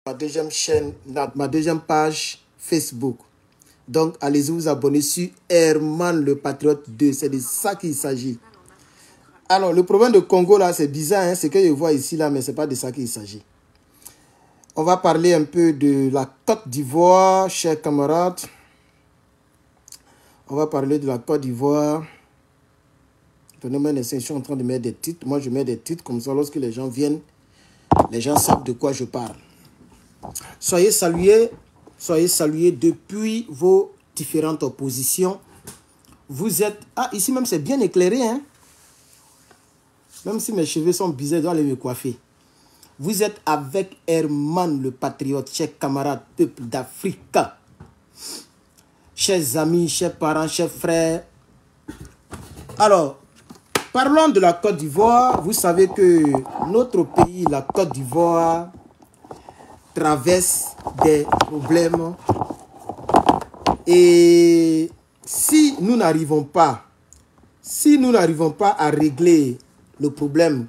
Ma deuxième chaîne, ma deuxième page Facebook. Donc, allez-y vous abonner sur Herman le Patriote 2. C'est de ça qu'il s'agit. Alors, le problème de Congo, là, c'est bizarre. Hein? C'est que je vois ici, là, mais ce n'est pas de ça qu'il s'agit. On va parler un peu de la Côte d'Ivoire, chers camarades. On va parler de la Côte d'Ivoire. Donnez-moi une instant, je suis en train de mettre des titres. Moi, je mets des titres comme ça. Lorsque les gens viennent, les gens savent de quoi je parle. Soyez salués depuis vos différentes positions. Vous êtes... Ah, ici même, c'est bien éclairé, hein? Même si mes cheveux sont bizarres, je dois aller me coiffer. Vous êtes avec Herman le Patriote, chers camarades, peuple d'Afrique. Chers amis, chers parents, chers frères. Alors, parlons de la Côte d'Ivoire. Vous savez que notre pays, la Côte d'Ivoire, traverse des problèmes. Et si nous n'arrivons pas à régler le problème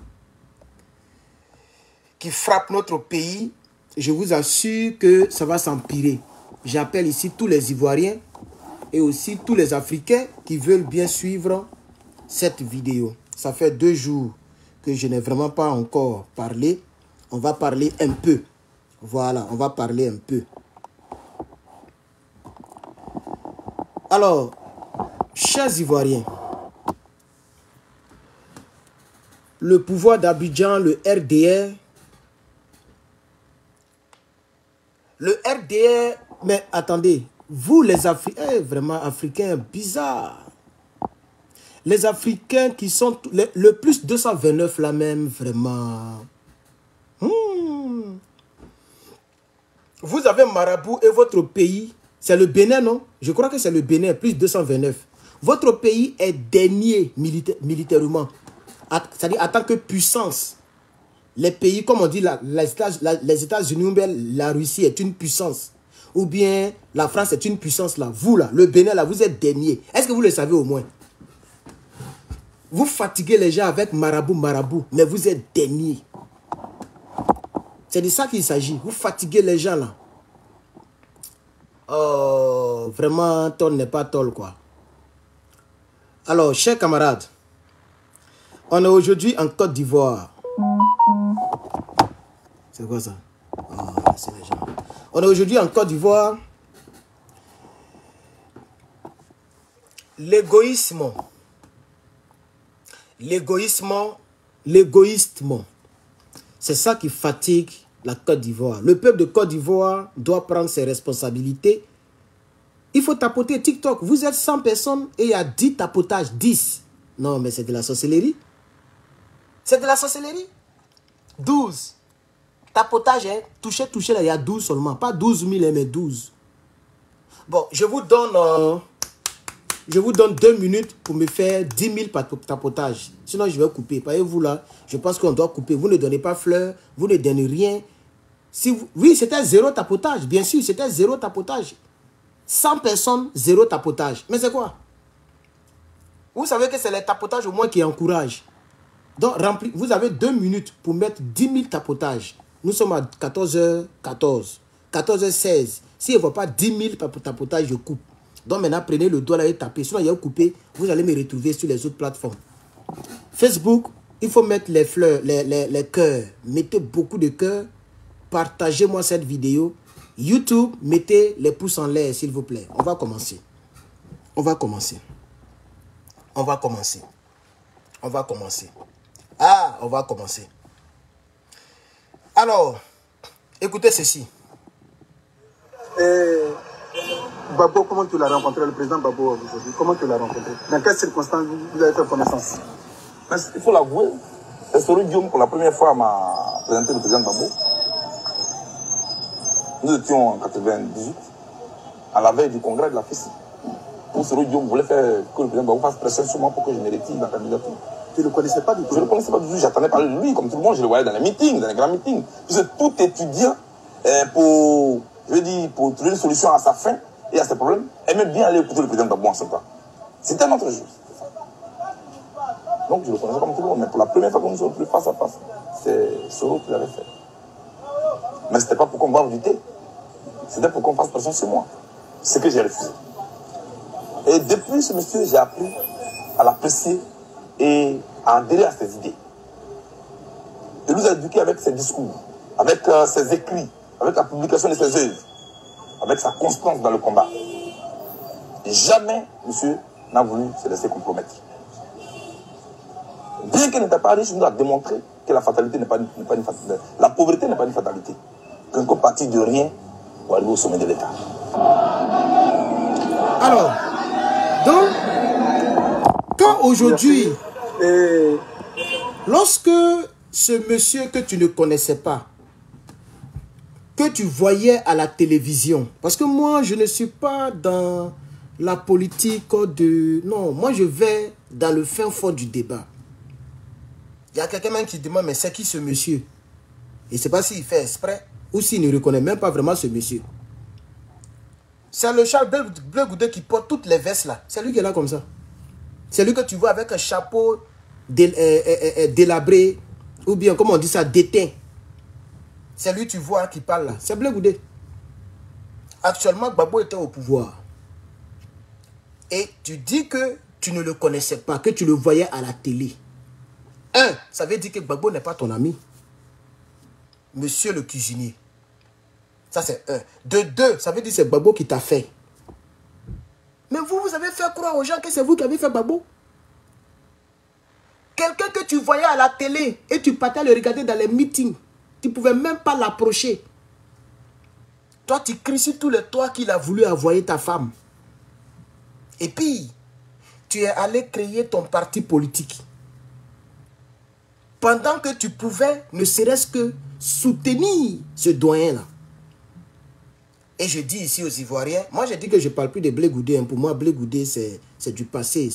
qui frappe notre pays, je vous assure que ça va s'empirer. J'appelle ici tous les Ivoiriens et aussi tous les Africains qui veulent bien suivre cette vidéo. Ça fait 2 jours que je n'ai vraiment pas encore parlé. On va parler un peu. Voilà, on va parler un peu. Alors, chers Ivoiriens, le pouvoir d'Abidjan, le RDR, mais attendez, vous les Africains, vraiment Africains bizarres, les Africains qui sont le plus 229 là même, vraiment. Vous avez Marabout et votre pays, c'est le Bénin, non? Je crois que c'est le Bénin, plus 229. Votre pays est dernier militairement. C'est-à-dire en tant que puissance. Les pays, comme on dit, les États-Unis ou bien la Russie est une puissance. Ou bien la France est une puissance là. Vous là, le Bénin là, vous êtes dernier. Est-ce que vous le savez au moins? Vous fatiguez les gens avec marabout, mais vous êtes dernier. C'est de ça qu'il s'agit. Vous fatiguez les gens là. Oh, vraiment, tol n'est pas tol quoi. Alors, chers camarades, on est aujourd'hui en Côte d'Ivoire. C'est quoi ça? Oh, c'est les gens. On est aujourd'hui en Côte d'Ivoire. L'égoïsme, c'est ça qui fatigue la Côte d'Ivoire. Le peuple de Côte d'Ivoire doit prendre ses responsabilités. Il faut tapoter TikTok. Vous êtes 100 personnes et il y a 10 tapotages. 10. Non, mais c'est de la sorcellerie. C'est de la sorcellerie. 12. Tapotage, hein. Toucher, là, il y a 12 seulement. Pas 12 000, mais 12. Bon, je vous donne 2 minutes pour me faire 10 000 tapotages. Sinon, je vais couper. Voyez-vous là, je pense qu'on doit couper. Vous ne donnez pas fleurs, vous ne donnez rien. Oui, c'était 0 tapotage. Bien sûr, c'était 0 tapotage. 100 personnes, 0 tapotage. Mais c'est quoi? Vous savez que c'est les tapotages au moins qui encouragent. Donc, vous avez 2 minutes pour mettre 10 000 tapotages. Nous sommes à 14h14. 14h16. Si je ne vois pas 10 000 tapotages, je coupe. Donc maintenant, prenez le doigt là et tapez. Sinon, il y a coupé. Vous allez me retrouver sur les autres plateformes. Facebook, il faut mettre les fleurs, les cœurs. Mettez beaucoup de cœurs. Partagez-moi cette vidéo. YouTube, mettez les pouces en l'air, s'il vous plaît. On va commencer. Ah, on va commencer. Alors, écoutez ceci. Babo, comment tu l'as rencontré, le président Babo aujourd'hui? Comment tu l'as rencontré? Dans quelles circonstances vous avez fait connaissance? Il faut l'avouer, c'est Soro Diom pour la première fois m'a présenté le président Babo. Nous étions en 98, à la veille du congrès de la FICI. Où Soro Diom voulait faire que le président Babo fasse pression sur moi pour que je me retire de la candidature. Tu ne le connaissais pas du tout? Je ne le connaissais pas du tout, j'attendais parler de lui, comme tout le monde, je le voyais dans les meetings, dans les grands meetings. Puisque tout étudiant, pour trouver une solution à sa fin et à ses problèmes, aimait bien aller écouter le président Babo en ce temps. C'était un autre jour. Donc je le connaissais comme tout le monde, mais pour la première fois que nous sommes plus face à face, c'est Soro qui l'avait fait. Mais ce n'était pas pour qu'on boive du thé. C'était pour qu'on fasse pression sur moi. Ce que j'ai refusé. Et depuis ce monsieur, j'ai appris à l'apprécier et à adhérer à ses idées. Il nous a éduqués avec ses discours, avec ses écrits, avec la publication de ses œuvres, avec sa constance dans le combat. Et jamais, monsieur, n'a voulu se laisser compromettre. Bien qu'elle n'était pas riche, il nous a démontré que la fatalité n'est pas une fatalité. La pauvreté n'est pas une fatalité. Qu'on peut partir de rien pour arriver au sommet de l'État. Alors, donc, quand aujourd'hui, lorsque ce monsieur que tu ne connaissais pas, que tu voyais à la télévision, parce que moi, je ne suis pas dans la politique de... Non, moi, je vais dans le fin fond du débat. Il y a quelqu'un qui demande, mais c'est qui ce monsieur? Et je ne sais pas s'il fait exprès ou s'il ne reconnaît même pas vraiment ce monsieur. C'est le Charles Blé Goudé qui porte toutes les vestes là. C'est lui qui est là comme ça. C'est lui que tu vois avec un chapeau délabré, ou bien, comment on dit ça, déteint. C'est lui tu vois qui parle là. C'est Blé Goudé. Actuellement, Gbagbo était au pouvoir. Et tu dis que tu ne le connaissais pas, que tu le voyais à la télé. Un, ça veut dire que Gbagbo n'est pas ton ami. Monsieur le cuisinier. Ça, c'est un. De deux, ça veut dire que c'est Gbagbo qui t'a fait. Mais vous avez fait croire aux gens que c'est vous qui avez fait Gbagbo. Quelqu'un que tu voyais à la télé et tu partais le regarder dans les meetings. Tu ne pouvais même pas l'approcher. Toi, tu cries sur tous les toits qu'il a voulu envoyer ta femme. Et puis, tu es allé créer ton parti politique. Pendant que tu pouvais, ne serait-ce que soutenir ce doyen-là. Et je dis ici aux Ivoiriens, moi je dis que je ne parle plus de Blé Goudé. Pour moi, Blé Goudé, c'est du passé.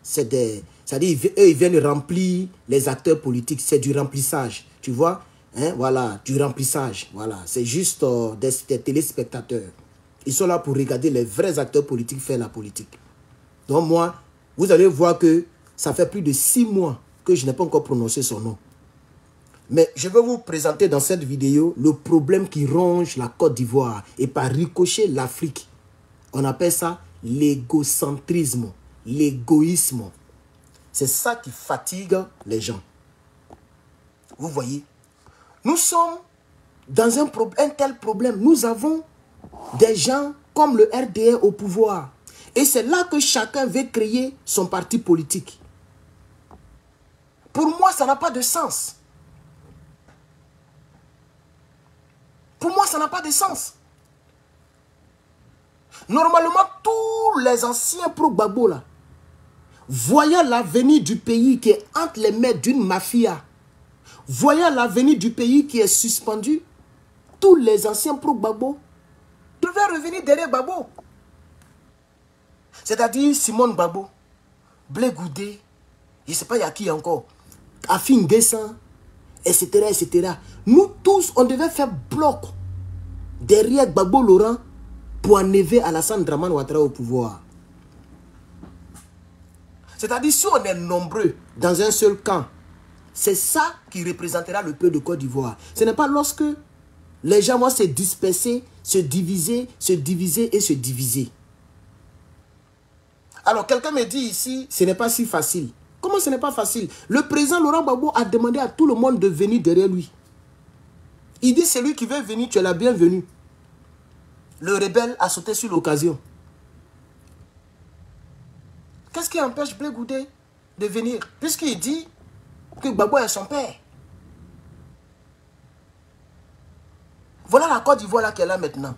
C'est-à-dire, eux, ils viennent remplir les acteurs politiques. C'est du remplissage. Tu vois, hein, voilà, du remplissage. Voilà, c'est juste des téléspectateurs. Ils sont là pour regarder les vrais acteurs politiques faire la politique. Donc moi, vous allez voir que ça fait plus de 6 mois que je n'ai pas encore prononcé son nom. Mais je vais vous présenter dans cette vidéo le problème qui ronge la Côte d'Ivoire et par ricochet l'Afrique. On appelle ça l'égocentrisme, l'égoïsme. C'est ça qui fatigue les gens. Vous voyez, nous sommes dans un tel problème. Nous avons des gens comme le RDR au pouvoir. Et c'est là que chacun veut créer son parti politique. Pour moi, ça n'a pas de sens. Pour moi, ça n'a pas de sens. Normalement, tous les anciens pro-Gbagbo, là, voyant l'avenir du pays qui est entre les mains d'une mafia, voyant l'avenir du pays qui est suspendu, tous les anciens pro-Gbagbo devaient revenir derrière Gbagbo. C'est-à-dire Simone Gbagbo, Blé Goudé, je ne sais pas il y a qui encore, Afin Guessan, etc., etc. Nous tous, on devait faire bloc derrière Gbagbo Laurent pour enlever Alassane Dramane Ouattara au pouvoir. C'est-à-dire, si on est nombreux dans un seul camp, c'est ça qui représentera le peuple de Côte d'Ivoire. Ce n'est pas lorsque les gens vont se disperser, se diviser et se diviser. Alors, quelqu'un me dit ici, ce n'est pas si facile. Comment ce n'est pas facile? Le président Laurent Gbagbo a demandé à tout le monde de venir derrière lui. Il dit, celui qui veut venir, tu es la bienvenue. Le rebelle a sauté sur l'occasion. Qu'est-ce qui empêche Blé Goudé de venir? Puisqu'il dit que Gbagbo est son père. Voilà la Côte d'Ivoire là qui est là maintenant.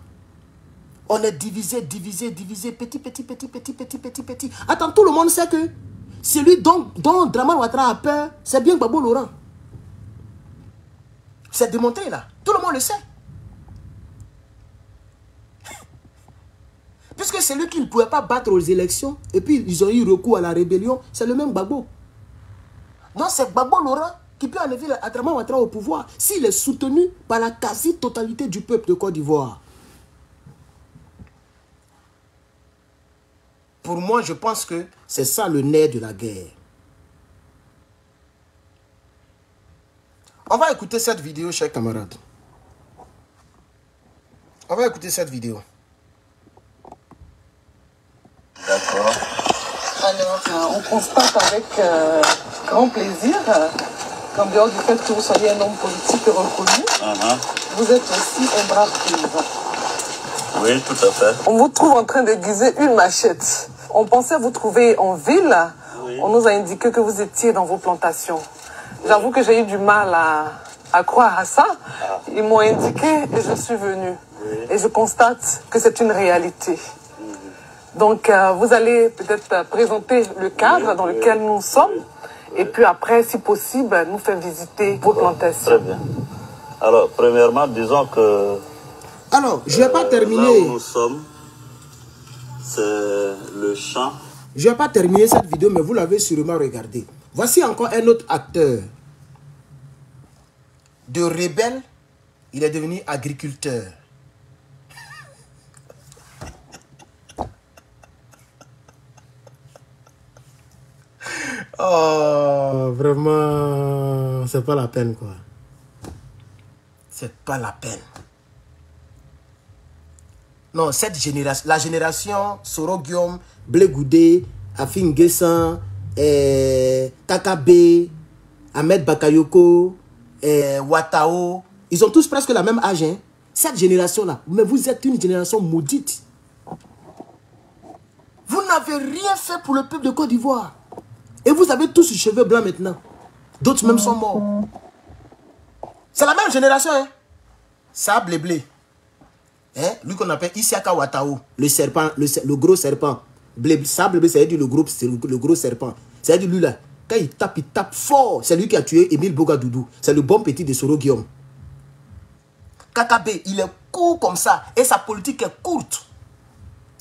On est divisé, petit. Attends, tout le monde sait que celui dont Dramane Ouattara a peur, c'est bien Gbagbo Laurent. C'est démontré là. Tout le monde le sait. Puisque c'est lui qui ne pouvait pas battre aux élections, et puis ils ont eu recours à la rébellion, c'est le même Gbagbo. Donc c'est Gbagbo Laurent qui peut enlever Dramane Ouattara au pouvoir s'il est soutenu par la quasi-totalité du peuple de Côte d'Ivoire. Pour moi, je pense que c'est ça le nerf de la guerre. On va écouter cette vidéo, chers camarades. On va écouter cette vidéo. D'accord. Alors, on constate avec grand plaisir qu'en dehors du fait que vous soyez un homme politique reconnu, vous êtes aussi un brave paysan. Oui, tout à fait. On vous trouve en train d'aiguiser une machette. On pensait vous trouver en ville. Oui. On nous a indiqué que vous étiez dans vos plantations. J'avoue que j'ai eu du mal à croire à ça. Ils m'ont indiqué et je suis venue. Oui. Et je constate que c'est une réalité. Donc, vous allez peut-être présenter le cadre dans lequel nous sommes. Et puis après, si possible, nous faire visiter vos plantations. Très bien. Alors, premièrement, disons que... Alors, je ne vais pas terminer. Là où nous sommes, c'est le champ. Je ne vais pas terminer cette vidéo, mais vous l'avez sûrement regardé. Voici encore un autre acteur. De rebelle, il est devenu agriculteur. Oh, vraiment, c'est pas la peine, quoi. C'est pas la peine. Non, cette génération, la génération Soro Guillaume, Blé Goudé, Afin Guessan, Kakabe, Ahmed Bakayoko, Watao, ils ont tous presque la même âge, hein. Cette génération-là, mais vous êtes une génération maudite. Vous n'avez rien fait pour le peuple de Côte d'Ivoire. Et vous avez tous les cheveux blancs maintenant. D'autres même sont morts. C'est la même génération, hein. Ça, Blé. Hein? Lui qu'on appelle Isiaka Watao, le serpent, le gros serpent. Ça, Blé, ça veut dire le gros serpent. Ça veut dire lui là, quand il tape fort. C'est lui qui a tué Émile Bogadoudou. C'est le bon petit de Soro Guillaume. Kakabe, il est court comme ça. Et sa politique est courte.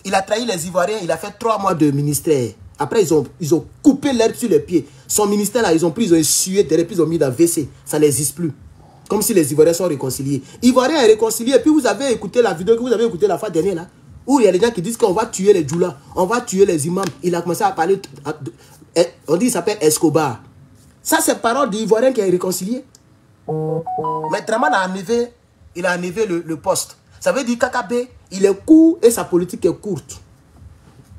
Il a trahi les Ivoiriens, il a fait 3 mois de ministère. Après, ils ont coupé l'herbe sur les pieds. Son ministère, là, ils ont essuyé derrière, puis ils ont mis dans WC. Ça n'existe plus. Comme si les Ivoiriens sont réconciliés. Ivoiriens est réconcilié. Et puis, vous avez écouté la vidéo que vous avez écoutée la fois dernière, là, où il y a des gens qui disent qu'on va tuer les djoulas, on va tuer les imams. Il a commencé à parler... on dit qu'il s'appelle Escobar. Ça, c'est parole d'Ivoirien qui est réconcilié. Mais Draman a enlevé, il a enlevé le poste. Ça veut dire Kakabe, il est court et sa politique est courte.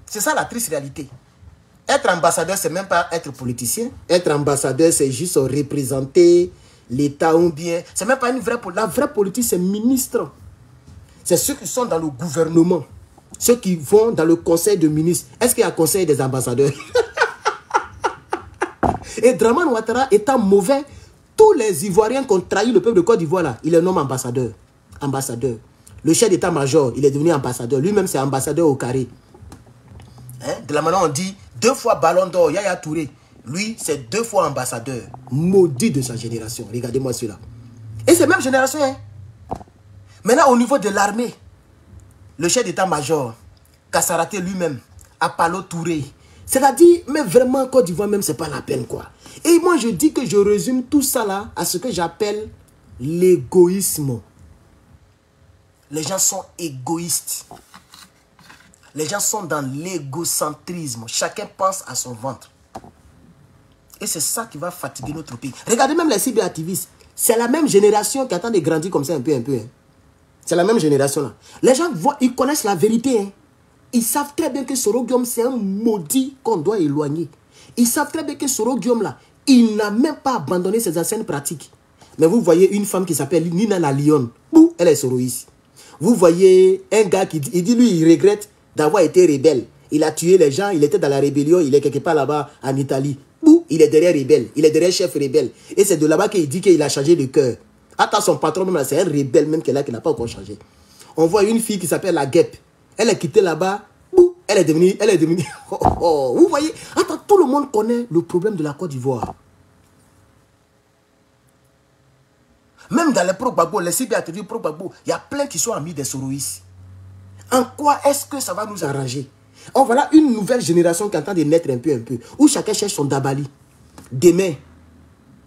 C'est ça la triste réalité. Être ambassadeur, c'est même pas être politicien. Être ambassadeur, c'est juste représenter l'État ou bien... C'est même pas une vraie politique. La vraie politique, c'est ministre. C'est ceux qui sont dans le gouvernement. Ceux qui vont dans le conseil de ministres. Est-ce qu'il y a un conseil des ambassadeurs? Et Draman Ouattara étant mauvais, tous les Ivoiriens qui ont trahi le peuple de Côte d'Ivoire, là, il est nommé ambassadeur. Ambassadeur. Le chef d'état-major, il est devenu ambassadeur. Lui-même, c'est ambassadeur au carré. Hein? De la manière on dit 2 fois ballon d'or, Yaya Touré. Lui, c'est 2 fois ambassadeur. Maudit de sa génération. Regardez-moi celui-là. Et c'est même génération. Hein? Maintenant, au niveau de l'armée, le chef d'état-major, Kassaraté lui-même, Apalo Touré. C'est-à-dire, mais vraiment, Côte d'Ivoire même, c'est pas la peine, quoi. Et moi, je dis que je résume tout ça là à ce que j'appelle l'égoïsme. Les gens sont égoïstes. Les gens sont dans l'égocentrisme. Chacun pense à son ventre. Et c'est ça qui va fatiguer notre pays. Regardez même les cyberactivistes. C'est la même génération qui attend de grandir comme ça un peu. Hein. C'est la même génération là. Les gens voient, ils connaissent la vérité. Hein. Ils savent très bien que Soro Guillaume, c'est un maudit qu'on doit éloigner. Ils savent très bien que Soro Guillaume là, il n'a même pas abandonné ses anciennes pratiques. Mais vous voyez une femme qui s'appelle Nina la Lionne. Elle est soroïste. Vous voyez un gars qui dit lui, il regrette d'avoir été rebelle. Il a tué les gens, il était dans la rébellion, il est quelque part là-bas en Italie. Il est derrière rebelle, il est derrière chef rebelle. Et c'est de là-bas qu'il dit qu'il a changé de cœur. Attends, son patron même, c'est un rebelle même qui est là, qui n'a pas encore changé. On voit une fille qui s'appelle la Guêpe. Elle est quittée là-bas, elle est devenue... Vous voyez, attends, tout le monde connaît le problème de la Côte d'Ivoire. Même dans les pro-Gbagbo, les cyberactivistes pro-Gbagbo, il y a plein qui sont amis des soroïstes. En quoi est-ce que ça va nous arranger? Oh, voilà une nouvelle génération qui est en train de naître un peu, où chacun cherche son dabali. Demain,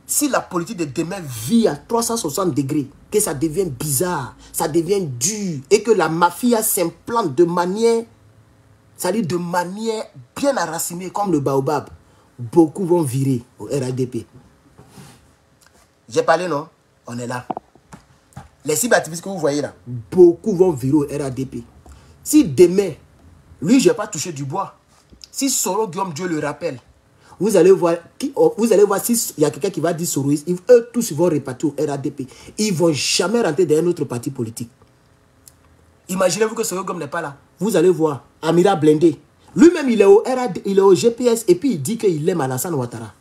si la politique de demain vit à 360 degrés, que ça devient bizarre, ça devient dur, et que la mafia s'implante de manière, c'est-à-dire de manière bien enracinée, comme le baobab, beaucoup vont virer au RADP. J'ai parlé, non? On est là. Les cyberaktivistes que vous voyez là, beaucoup vont virer au RADP. Si demain, lui, je n'ai pas touché du bois, si Soro Guillaume Dieu le rappelle, vous allez voir s'il y a quelqu'un qui va dire Soro, eux tous vont répartir au RADP. Ils ne vont jamais rentrer dans un autre parti politique. Imaginez-vous que Soro Guillaume n'est pas là. Vous allez voir Amira Blindé. Lui-même, il est au GPS et puis il dit qu'il aime Alassane Ouattara.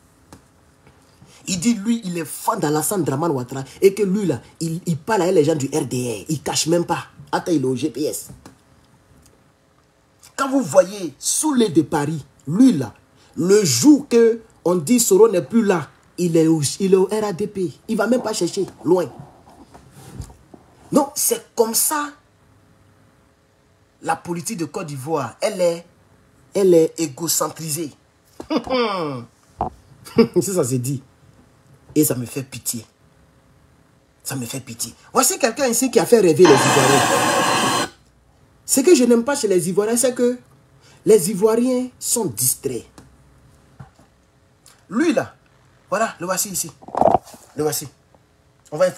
Il dit, lui, il est fan d'Alassane Draman Ouattara et que lui, là, il parle avec les gens du RDR. Il ne cache même pas. Attends, il est au GPS. Quand vous voyez Soulé de Paris, lui, là, le jour que on dit Soro n'est plus là, il est au RADP. Il ne va même pas chercher, loin. Donc, c'est comme ça, la politique de Côte d'Ivoire, elle est égocentrisée. C'est ça, c'est dit. Et ça me fait pitié. Ça me fait pitié. Voici quelqu'un ici qui a fait rêver les Ivoiriens. Ce que je n'aime pas chez les Ivoiriens, c'est que les Ivoiriens sont distraits. Lui là, voilà, le voici ici. Le voici. On va voir.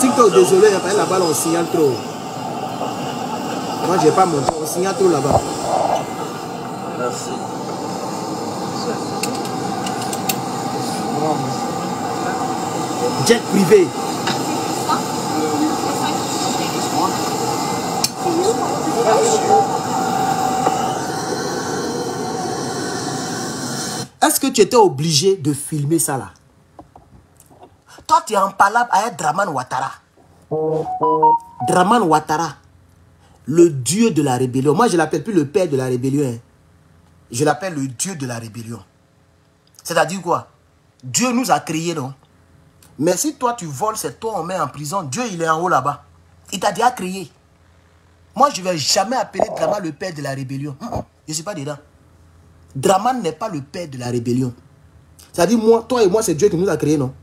TikTok, désolé, là-bas, on signale trop. Moi, je n'ai pas monté, on signale trop là-bas. Merci. Jet privé. Est-ce que tu étais obligé de filmer ça là? Toi, tu es en palabre avec Draman Ouattara. Draman Ouattara, le dieu de la rébellion. Moi, je ne l'appelle plus le père de la rébellion. Hein. Je l'appelle le dieu de la rébellion. C'est-à-dire quoi? Dieu nous a créés, non? Mais si toi, tu voles, c'est toi, on met en prison. Dieu, il est en haut là-bas. Il t'a déjà créé. Moi, je ne vais jamais appeler Draman le père de la rébellion. Je ne suis pas dedans. Draman n'est pas le père de la rébellion. C'est-à-dire, moi, toi et moi, c'est Dieu qui nous a créés, non?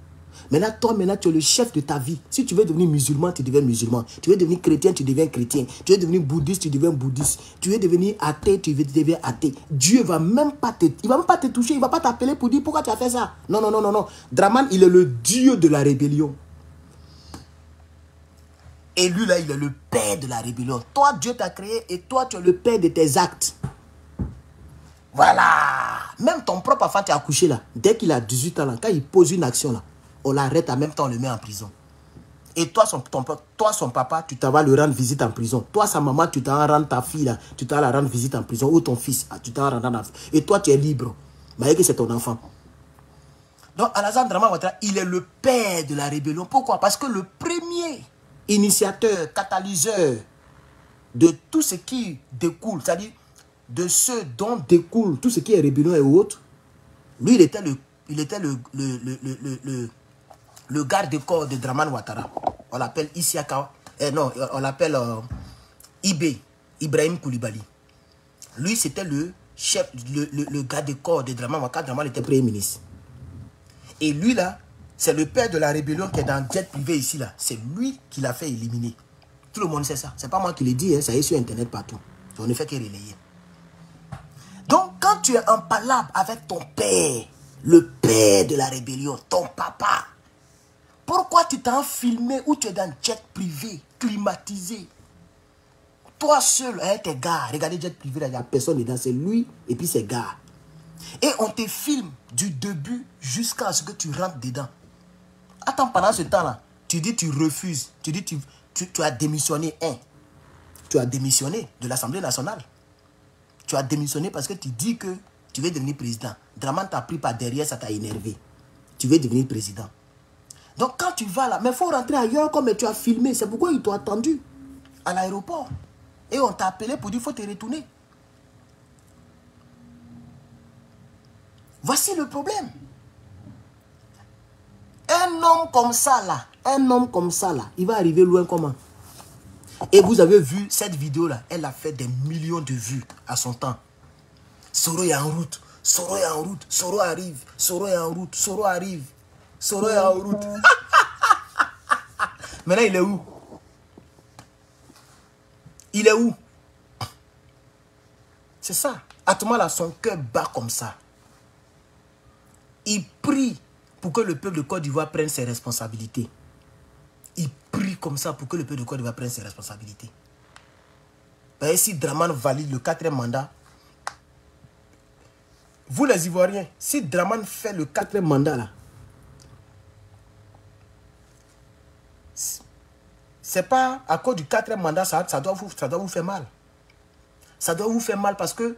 Maintenant, toi, tu es le chef de ta vie. Si tu veux devenir musulman, tu deviens musulman. Tu veux devenir chrétien, tu deviens chrétien. Tu veux devenir bouddhiste, tu deviens bouddhiste. Tu veux devenir athée, tu deviens athée. Dieu va même pas te toucher. Il ne va pas t'appeler pour dire pourquoi tu as fait ça. Non, non, non, non, non. Draman, il est le dieu de la rébellion. Et lui, là, il est le père de la rébellion. Toi, Dieu t'a créé et toi, tu es le père de tes actes. Voilà. Même ton propre enfant, tu as accouché là. Dès qu'il a 18 ans, là, quand il pose une action là, on l'arrête en même temps, on le met en prison. Et toi, son papa, tu t'en vas le rendre visite en prison. Toi, sa maman, tu t'en vas rendre ta fille, là, tu t'en vas la rendre visite en prison. Ou ton fils, tu t'en vas rendre en... Et toi, tu es libre. Mais que c'est ton enfant. Donc, Alassane Draman Ouattara, il est le père de la rébellion. Pourquoi? Parce que le premier initiateur, catalyseur de tout ce qui découle, c'est-à-dire de ce dont découle tout ce qui est rébellion et autres, lui, il était le garde-corps de Draman Ouattara. On l'appelle Isiaka. Non, on l'appelle Ibrahim Koulibaly. Lui, c'était le chef, le garde-corps de Draman Ouattara. Draman était premier ministre. Et lui, là, c'est le père de la rébellion qui est dans le jet privé ici, là. C'est lui qui l'a fait éliminer. Tout le monde sait ça. C'est pas moi qui le dis, hein. Ça est sur Internet partout. On ne fait que relayer. Donc, quand tu es en palabre avec ton père, le père de la rébellion, ton papa, pourquoi tu t'es filmé ou tu es dans un jet privé, climatisé? Toi seul, avec tes gars, regardez le jet privé, il n'y a personne dedans, c'est lui et puis ses gars. Et on te filme du début jusqu'à ce que tu rentres dedans. Attends, pendant ce temps-là, tu dis tu refuses, tu dis tu as démissionné. Tu as démissionné de l'Assemblée nationale. Tu as démissionné parce que tu dis que tu veux devenir président. Draman t'a pris par derrière, ça t'a énervé. Tu veux devenir président. Donc quand tu vas là, mais il faut rentrer ailleurs comme tu as filmé. C'est pourquoi ils t'ont attendu à l'aéroport. Et on t'a appelé pour dire qu'il faut te retourner. Voici le problème. Un homme comme ça là, il va arriver loin comment? Et vous avez vu cette vidéo là, elle a fait des millions de vues à son temps. Soro est en route, Soro est en route, Soro arrive, Soro est en route, Soro arrive, Soro est en route. Maintenant il est où? Il est où? C'est ça. À ce moment-là, son cœur bat comme ça. Il prie pour que le peuple de Côte d'Ivoire prenne ses responsabilités. Il prie comme ça pour que le peuple de Côte d'Ivoire prenne ses responsabilités. Et si Dramane valide le 4e mandat, vous les Ivoiriens, si Dramane fait le 4e mandat là, c'est pas à cause du 4e mandat, ça doit vous faire mal. Ça doit vous faire mal parce que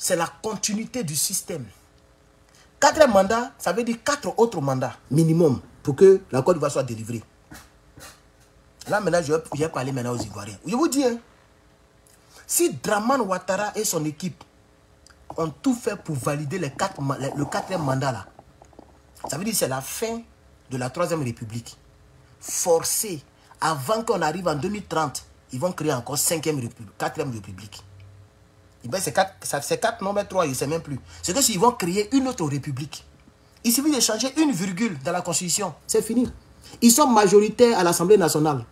c'est la continuité du système. 4e mandat, ça veut dire 4 autres mandats minimum pour que la Côte d'Ivoire soit délivrée. Là maintenant, je vais parler maintenant aux Ivoiriens. Je vous dis, hein, si Dramane Ouattara et son équipe ont tout fait pour valider le 4e mandat là, ça veut dire que c'est la fin de la 3e République. Forcé, avant qu'on arrive en 2030, ils vont créer encore 4e République. C'est 4, non mais 3, je ne sais même plus. C'est que s'ils vont créer une autre République, il suffit de changer une virgule dans la Constitution, c'est fini. Ils sont majoritaires à l'Assemblée nationale.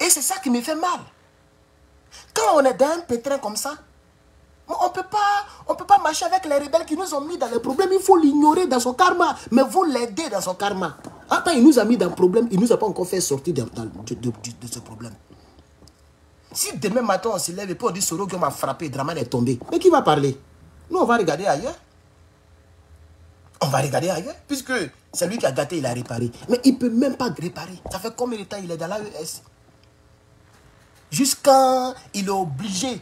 Et c'est ça qui me fait mal. Quand on est dans un pétrin comme ça, on ne peut pas marcher avec les rebelles qui nous ont mis dans les problèmes. Il faut l'ignorer dans son karma. Mais vous l'aidez dans son karma. Attends, il nous a mis dans le problème. Il ne nous a pas encore fait sortir de ce problème. Si demain matin on se lève et puis on dit Soro Guillaume a frappé, Dramane est tombé. Mais qui va parler? Nous, on va regarder ailleurs. On va regarder ailleurs. Puisque c'est lui qui a gâté, il a réparé. Mais il ne peut même pas réparer. Ça fait combien de temps il est dans l'AES? Jusqu'à il est obligé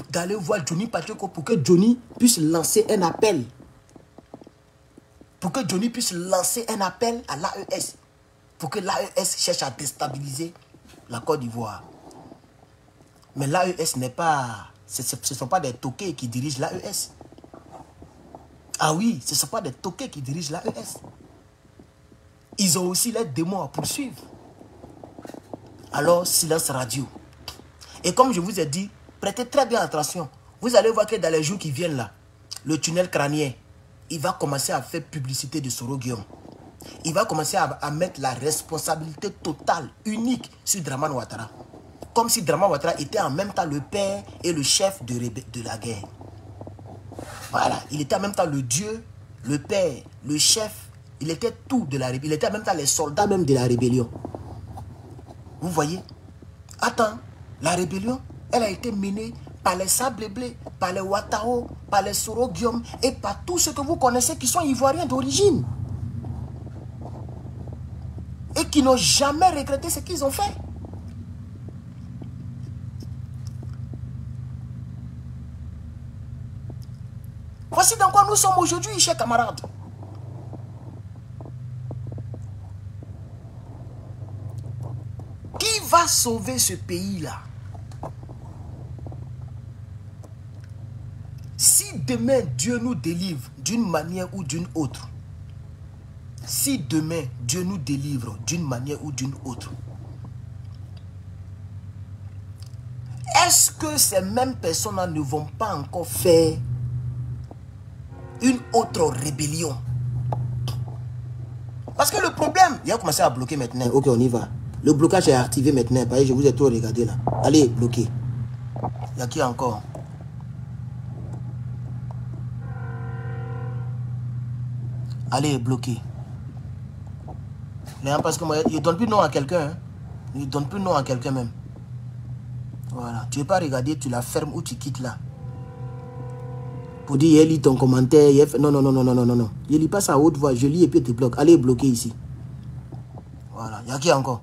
d'aller voir Johnny Pacheco pour que Johnny puisse lancer un appel. Pour que Johnny puisse lancer un appel à l'AES. Pour que l'AES cherche à déstabiliser la Côte d'Ivoire. Mais l'AES n'est pas... Ce ne sont pas des toqués qui dirigent l'AES. Ah oui, ce ne sont pas des toqués qui dirigent l'AES. Ils ont aussi les démons à poursuivre. Alors, silence radio. Et comme je vous ai dit, prêtez très bien attention. Vous allez voir que dans les jours qui viennent là, le tunnel crânien, il va commencer à faire publicité de Soro Guillaume. Il va commencer à mettre la responsabilité totale, unique sur Dramane Ouattara. Comme si Dramane Ouattara était en même temps le père et le chef de la guerre. Voilà, il était en même temps le dieu, le père, le chef. Il était tout de la rébellion. Il était en même temps les soldats même de la rébellion. Vous voyez? Attends, la rébellion, elle a été menée par les Sablé-Blé, par les Ouattao, par les Soro Guillaume et par tous ceux que vous connaissez qui sont ivoiriens d'origine. Et qui n'ont jamais regretté ce qu'ils ont fait. Voici dans quoi nous sommes aujourd'hui, chers camarades. Qui va sauver ce pays-là? Si demain Dieu nous délivre d'une manière ou d'une autre, si demain Dieu nous délivre d'une manière ou d'une autre, est-ce que ces mêmes personnes-là ne vont pas encore faire une autre rébellion? Parce que le problème, il a commencé à bloquer maintenant. Ok, on y va. Le blocage est activé maintenant. Je vous ai trop regardé là. Allez, bloquer. Il y a qui encore? Allez, bloquer. Parce que moi, il ne donne plus de nom à quelqu'un. Hein. Il ne donne plus de nom à quelqu'un même. Voilà. Tu ne veux pas regarder, tu la fermes ou tu quittes là. Pour dire, il lit ton commentaire. Non, non, non, non, non, non, non. Je lis pas ça à haute voix. Je lis et puis tu bloques. Allez, bloquer ici. Voilà. Il y a qui encore?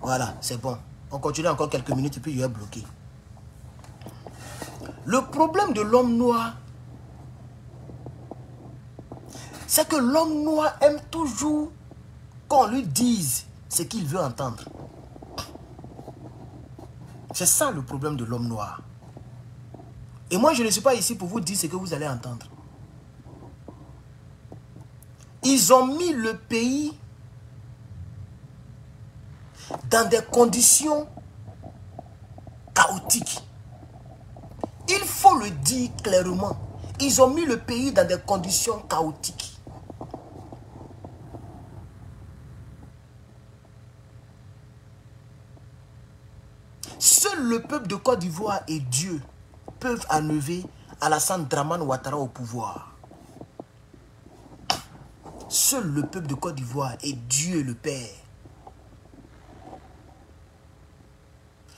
Voilà, c'est bon. On continue encore quelques minutes et puis je vais bloquer. Le problème de l'homme noir, c'est que l'homme noir aime toujours qu'on lui dise ce qu'il veut entendre. C'est ça le problème de l'homme noir. Et moi, je ne suis pas ici pour vous dire ce que vous allez entendre. Ils ont mis le pays dans des conditions chaotiques. Il faut le dire clairement. Ils ont mis le pays dans des conditions chaotiques. Seul le le peuple de Côte d'Ivoire et Dieu peuvent enlever Alassane Dramane Ouattara au pouvoir. Seul le peuple de Côte d'Ivoire et Dieu le Père.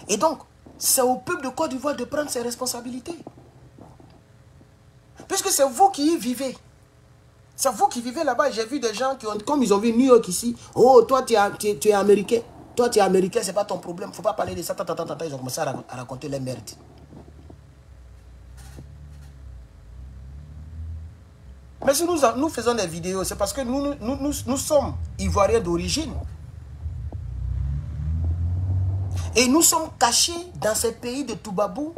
Et donc, c'est au peuple de Côte d'Ivoire de prendre ses responsabilités. Puisque c'est vous qui y vivez. C'est vous qui vivez là-bas. J'ai vu des gens qui ont, comme ils ont vu New York ici. Oh, toi, tu es américain. Toi, tu es américain, c'est pas ton problème. Il ne faut pas parler de ça. Ils ont commencé à raconter les merdes. Mais si nous faisons des vidéos, c'est parce que nous sommes Ivoiriens d'origine. Et nous sommes cachés dans ces pays de Toubabou,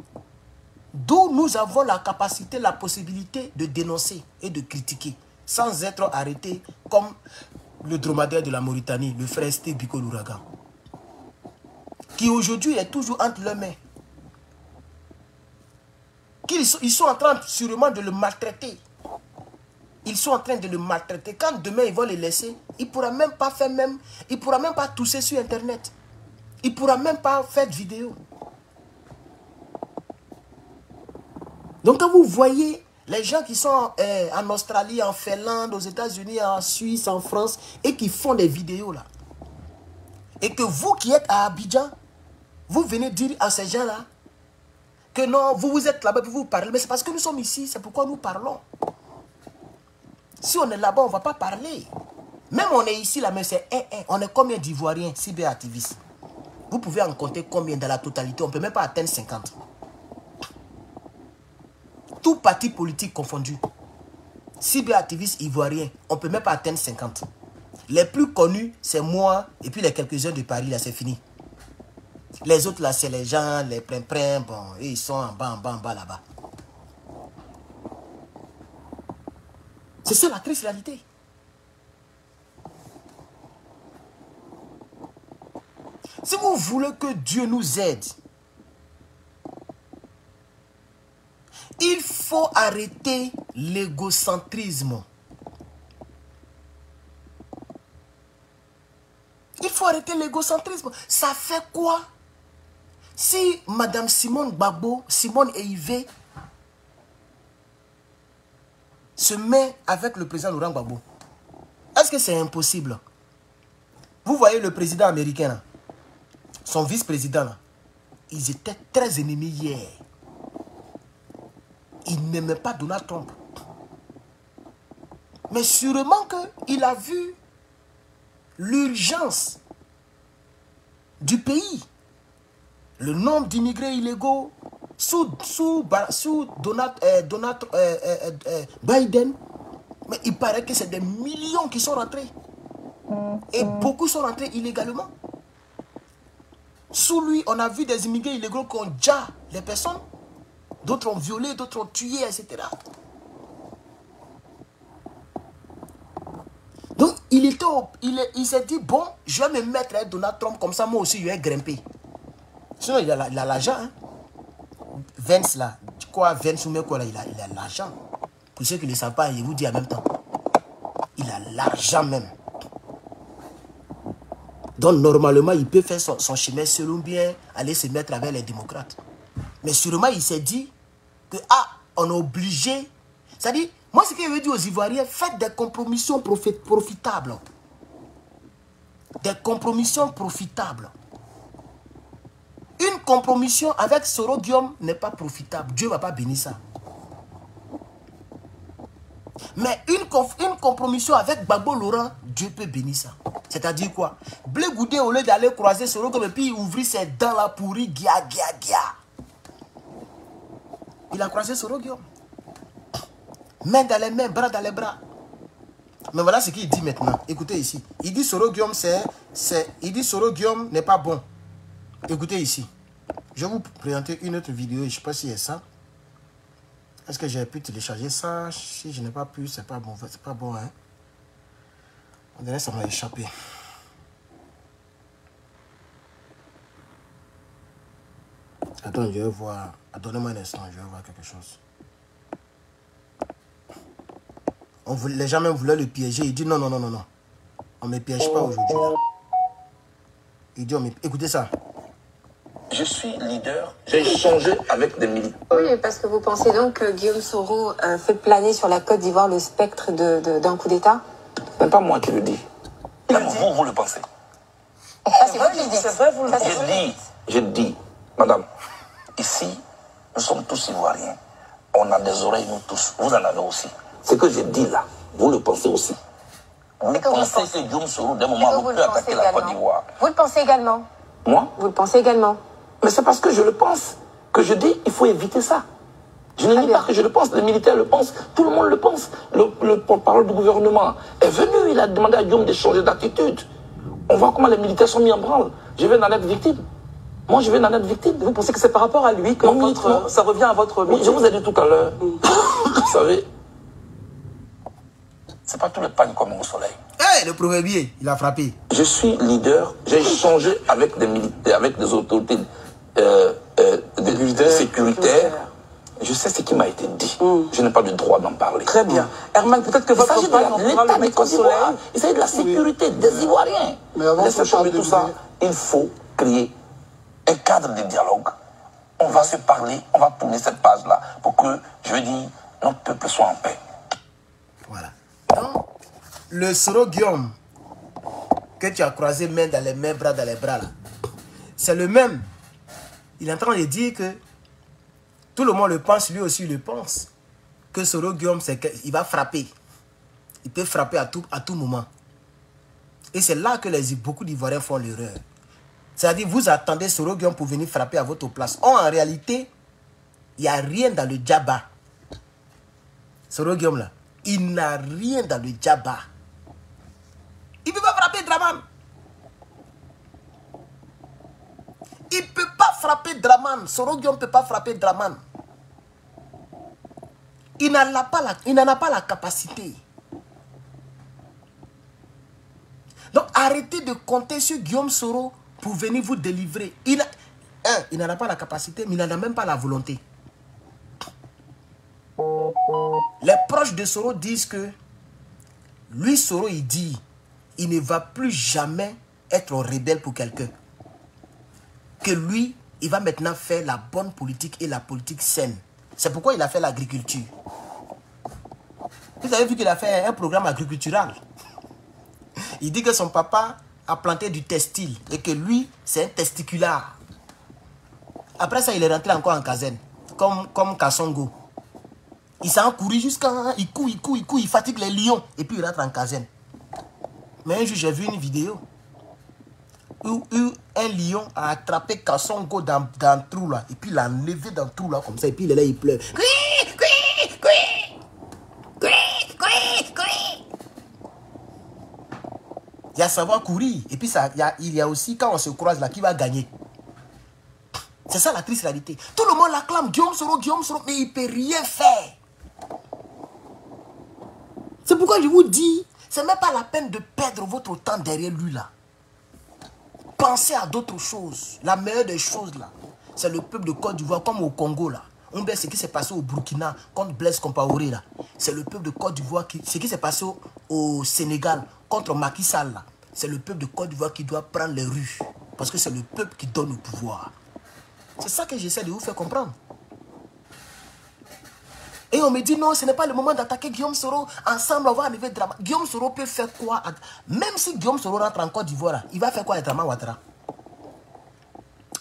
d'où nous avons la capacité, la possibilité de dénoncer et de critiquer, sans être arrêtés comme le dromadaire de la Mauritanie, le frère Esté Biko l'Ouragan, qui aujourd'hui est toujours entre leurs mains. Ils sont en train sûrement de le maltraiter. Ils sont en train de le maltraiter. Quand demain ils vont les laisser, il ne pourra même pas faire il ne pourra même pas tousser sur Internet. Il ne pourra même pas faire de vidéo. Donc quand vous voyez les gens qui sont en Australie, en Finlande, aux États-Unis, en Suisse, en France, et qui font des vidéos là, et que vous qui êtes à Abidjan, vous venez dire à ces gens-là que non, vous êtes là-bas pour vous parler, mais c'est parce que nous sommes ici, c'est pourquoi nous parlons. Si on est là-bas, on ne va pas parler. Même on est ici, là, mais c'est on est combien d'Ivoiriens, cyberactivistes? Vous pouvez en compter combien dans la totalité? On ne peut même pas atteindre 50. Tout parti politique confondu. Cyberactivistes ivoiriens, on ne peut même pas atteindre 50. Les plus connus, c'est moi et puis les quelques-uns de Paris, là, c'est fini. Les autres, là, c'est les gens, les prins, bon, et ils sont en bas, là-bas. C'est ça la triste réalité. Si vous voulez que Dieu nous aide, il faut arrêter l'égocentrisme. Il faut arrêter l'égocentrisme. Ça fait quoi? Si Madame Simone Gbagbo, Simone Eivé, se met avec le président Laurent Gbagbo, est-ce que c'est impossible? Vous voyez le président américain, là, son vice-président, là, ils étaient très ennemis hier. Ils n'aimaient pas Donald Trump. Mais sûrement qu'il a vu l'urgence du pays. Le nombre d'immigrés illégaux sous Donald Biden. Mais il paraît que c'est des millions qui sont rentrés. Et beaucoup sont rentrés illégalement. Sous lui, on a vu des immigrés illégaux qui ont déjà les personnes. D'autres ont violé, d'autres ont tué, etc. Donc, il s'est dit, bon, je vais me mettre avec Donald Trump, comme ça, moi aussi, je vais grimper. Sinon, il a l'argent. Hein? Vance, là, quoi, Vance ou quoi, là, il a l'argent. Pour ceux qui ne le savent pas, je vous dis en même temps. Il a l'argent même. Donc, normalement, il peut faire son chemin selon bien, aller se mettre avec les démocrates. Mais sûrement, il s'est dit que, on est obligé. C'est-à-dire, moi, ce que je veux dire aux Ivoiriens, faites des compromissions profitables. Des compromissions profitables. Une compromission avec Soro Guillaume n'est pas profitable. Dieu ne va pas bénir ça. Mais une compromission avec Gbagbo Laurent, Dieu peut bénir ça. C'est-à-dire quoi? Blé Goudé, au lieu d'aller croiser Soro Guillaume et puis ouvrir ses dents là pourries, gia. Il a croisé Soro Guillaume. Main dans les mains, bras dans les bras. Mais voilà ce qu'il dit maintenant. Écoutez ici. Il dit Soro Guillaume, il dit Soro Guillaume n'est pas bon. Écoutez ici. Je vais vous présenter une autre vidéo. Je ne sais pas si c'est ça. Est-ce que j'ai pu télécharger ça? Si je n'ai pas pu, c'est pas bon. C'est pas bon, hein. On dirait que ça m'a échappé. Attends, je vais voir. Donnez-moi un instant, je vais voir quelque chose. Les gens même voulaient le piéger. Il dit non. On ne me piège pas aujourd'hui. Il dit, écoutez ça. Je suis leader, j'ai échangé avec des militaires. Oui, parce que vous pensez donc que Guillaume Soro fait planer sur la Côte d'Ivoire le spectre d'un coup d'État? Ce n'est pas moi qui le dis. Même vous le pensez. C'est vrai, c'est vrai, vous le dites. Je dis, madame, ici, nous sommes tous Ivoiriens. On a des oreilles, nous tous. Vous en avez aussi. Ce que je dis là, vous le pensez aussi. Vous pensez que Guillaume Soro, d'un moment, vous peut attaquer la Côte d'Ivoire. Vous le pensez également? Moi? Vous le pensez également? Mais c'est parce que je le pense que je dis il faut éviter ça. Je ne dis pas que je le pense, les militaires le pensent, tout le monde le pense. Le porte-parole du gouvernement est venu, il a demandé à Guillaume de changer d'attitude. On voit comment les militaires sont mis en branle. Je vais en être victime. Moi, je vais en être victime. Vous pensez que c'est par rapport à lui que ça revient à votre... Oui, je vous ai dit tout à l'heure. Vous savez, c'est pas tout le pagne comme au soleil. Hey, le proverbier, il a frappé. Je suis leader, j'ai échangé avec des militaires, avec des autorités sécuritaires. Je sais ce qui m'a été dit. Je n'ai pas le droit d'en parler. Très bien. Herman, peut-être que votre pagne, on pourra le mettre au soleil. Il s'agit de la sécurité des Ivoiriens. Mais avant Laissez tomber tout ça. d'oublier. Il faut créer un cadre de dialogue. On va se parler, on va tourner cette page-là pour que, je veux dire, notre peuple soit en paix. Voilà. Donc, le Soro Guillaume que tu as croisé main dans les mains, bras dans les bras là, c'est le même. Il est en train de dire que tout le monde le pense, lui aussi le pense. Que Soro Guillaume, il va frapper. Il peut frapper à tout moment. Et c'est là que beaucoup d'Ivoiriens font l'erreur. C'est-à-dire, vous attendez Soro Guillaume pour venir frapper à votre place. Or, en réalité, il n'y a rien dans le djaba. Soro Guillaume là, il n'a rien dans le djaba. Il ne peut pas frapper Draman. Il ne peut pas frapper Draman. Soro Guillaume ne peut pas frapper Draman. Il n'en a pas la capacité. Donc arrêtez de compter sur Guillaume Soro pour venir vous délivrer. Il n'en a pas la capacité, mais il n'en a même pas la volonté. Les proches de Soro disent que lui, Soro, il dit, il ne va plus jamais être rebelle pour quelqu'un. Que lui, il va maintenant faire la bonne politique et la politique saine. C'est pourquoi il a fait l'agriculture. Vous avez vu qu'il a fait un programme agricultural. Il dit que son papa a planté du textile et que lui, c'est un testiculaire. Après ça, il est rentré encore en caserne, comme Kassongo. Il s'en couru jusqu'à... Il court, il fatigue les lions et puis il rentre en caserne. Mais un jour, j'ai vu une vidéo où un lion a attrapé Kassongo dans le trou là. Et puis il l'a enlevé dans le trou là comme ça. Et puis il est là, il pleure. Il y a savoir courir. Et puis il y a aussi quand on se croise là, qui va gagner. C'est ça la triste réalité. Tout le monde l'acclame. Guillaume Soro, mais il ne peut rien faire. C'est pourquoi je vous dis, ce n'est même pas la peine de perdre votre temps derrière lui là. Pensez à d'autres choses. La meilleure des choses là, c'est le peuple de Côte d'Ivoire, comme au Congo là. On voit ce qui s'est passé au Burkina contre Blaise Compaoré là. C'est le peuple de Côte d'Ivoire ce qui s'est passé au Sénégal contre Macky Sall là. C'est le peuple de Côte d'Ivoire qui doit prendre les rues. Parce que c'est le peuple qui donne le pouvoir. C'est ça que j'essaie de vous faire comprendre. Et on me dit non, ce n'est pas le moment d'attaquer Guillaume Soro. Ensemble, on va enlever Draman. Guillaume Soro peut faire quoi? Même si Guillaume Soro rentre en Côte d'Ivoire, il va faire quoi avec Draman Ouattara?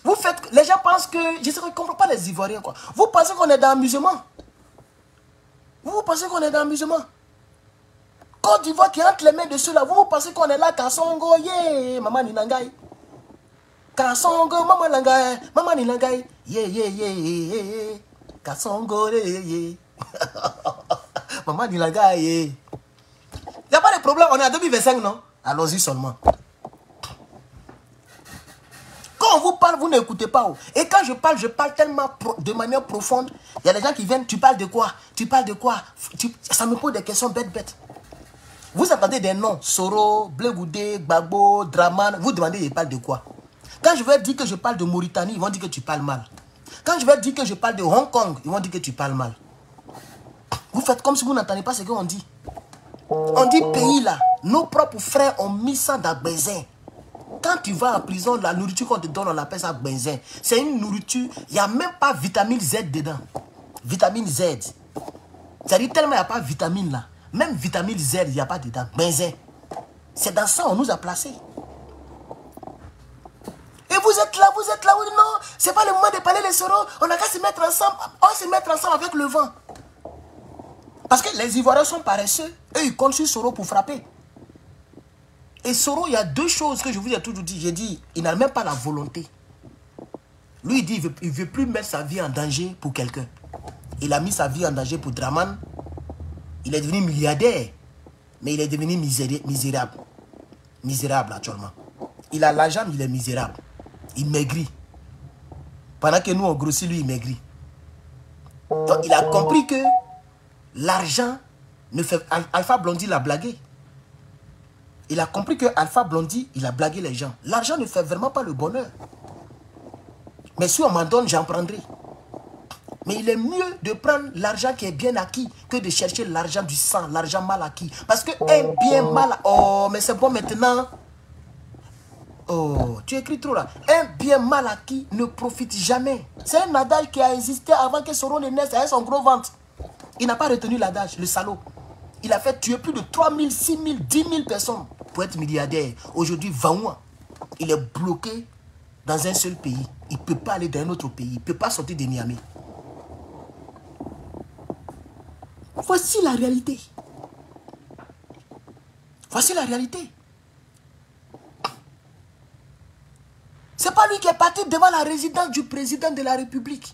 Vous faites... Les gens pensent que... Je ne comprends pas les Ivoiriens quoi. Vous pensez qu'on est dans l'amusement? Vous pensez qu'on est dans l'amusement? Côte d'Ivoire qui entre les mains de ceux-là, vous pensez qu'on est là, Kassongo, yeah, maman Ninangai. Kassongo, maman Ninangai, maman Ninangai, yeah. Kassongo, yeah. Maman Ninangai, yeah. Il n'y a pas de problème, on est en 2025, non? Allons-y seulement. Quand on vous parle, vous n'écoutez pas. Et quand je parle tellement de manière profonde. Il y a des gens qui viennent, tu parles de quoi? Ça me pose des questions bêtes. Vous entendez des noms, Soro, Blegoudé, Gbagbo, Draman, vous demandez, je parle de quoi? Quand je vais dire que je parle de Mauritanie, ils vont dire que tu parles mal. Quand je vais dire que je parle de Hong Kong, ils vont dire que tu parles mal. Vous faites comme si vous n'entendez pas ce qu'on dit. On dit pays là, nos propres frères ont mis ça dans le baisin. Quand tu vas en prison, la nourriture qu'on te donne, on appelle ça benzin. C'est une nourriture, il n'y a même pas vitamine Z dedans. Vitamine Z. C'est-à-dire tellement il n'y a pas de vitamine là. Même vitamine Z, il n'y a pas dedans. Benzin. C'est dans ça qu'on nous a placés. Et vous êtes là, oui, non, c'est pas le moment de parler les Soro, on a qu'à se mettre ensemble, on va se mettre ensemble avec le vent. Parce que les Ivoiriens sont paresseux, eux ils comptent sur Soro pour frapper. Et Soro, il y a deux choses que je vous ai toujours dit, j'ai dit, il n'a même pas la volonté. Lui il dit, il veut plus mettre sa vie en danger pour quelqu'un. Il a mis sa vie en danger pour Draman, il est devenu milliardaire, mais il est devenu misérable. Misérable actuellement. Il a l'argent, mais il est misérable. Il maigrit. Pendant que nous, on grossit, lui, il maigrit. Donc, il a compris que l'argent ne fait... Alpha Blondy l'a blagué. Il a compris que Alpha Blondy, il a blagué les gens. L'argent ne fait vraiment pas le bonheur. Mais si on m'en donne, j'en prendrai. Mais il est mieux de prendre l'argent qui est bien acquis que de chercher l'argent du sang, l'argent mal acquis. Parce que un bien mal... Oh, mais c'est bon maintenant... Oh, tu écris trop là. Un bien mal acquis ne profite jamais. C'est un adage qui a existé avant que Soro ne naisse avec son gros ventre. Il n'a pas retenu l'adage, le salaud. Il a fait tuer plus de 3 000, 6 000, 10 000 personnes pour être milliardaire. Aujourd'hui, Vaoua, il est bloqué dans un seul pays. Il ne peut pas aller dans un autre pays. Il ne peut pas sortir de Niamey. Voici la réalité. Voici la réalité. C'est pas lui qui est parti devant la résidence du président de la République.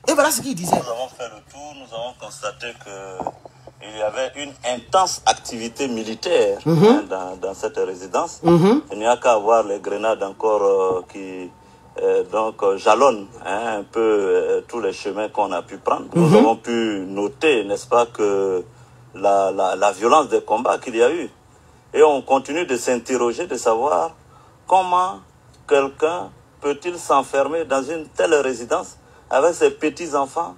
Et voilà ce qu'il disait. Nous avons fait le tour, nous avons constaté qu'il y avait une intense activité militaire dans cette résidence. Il n'y a qu'à voir les grenades encore qui jalonnent un peu tous les chemins qu'on a pu prendre. Nous avons pu noter, n'est-ce pas, que la violence des combats qu'il y a eu. Et on continue de s'interroger, de savoir comment quelqu'un peut-il s'enfermer dans une telle résidence avec ses petits-enfants,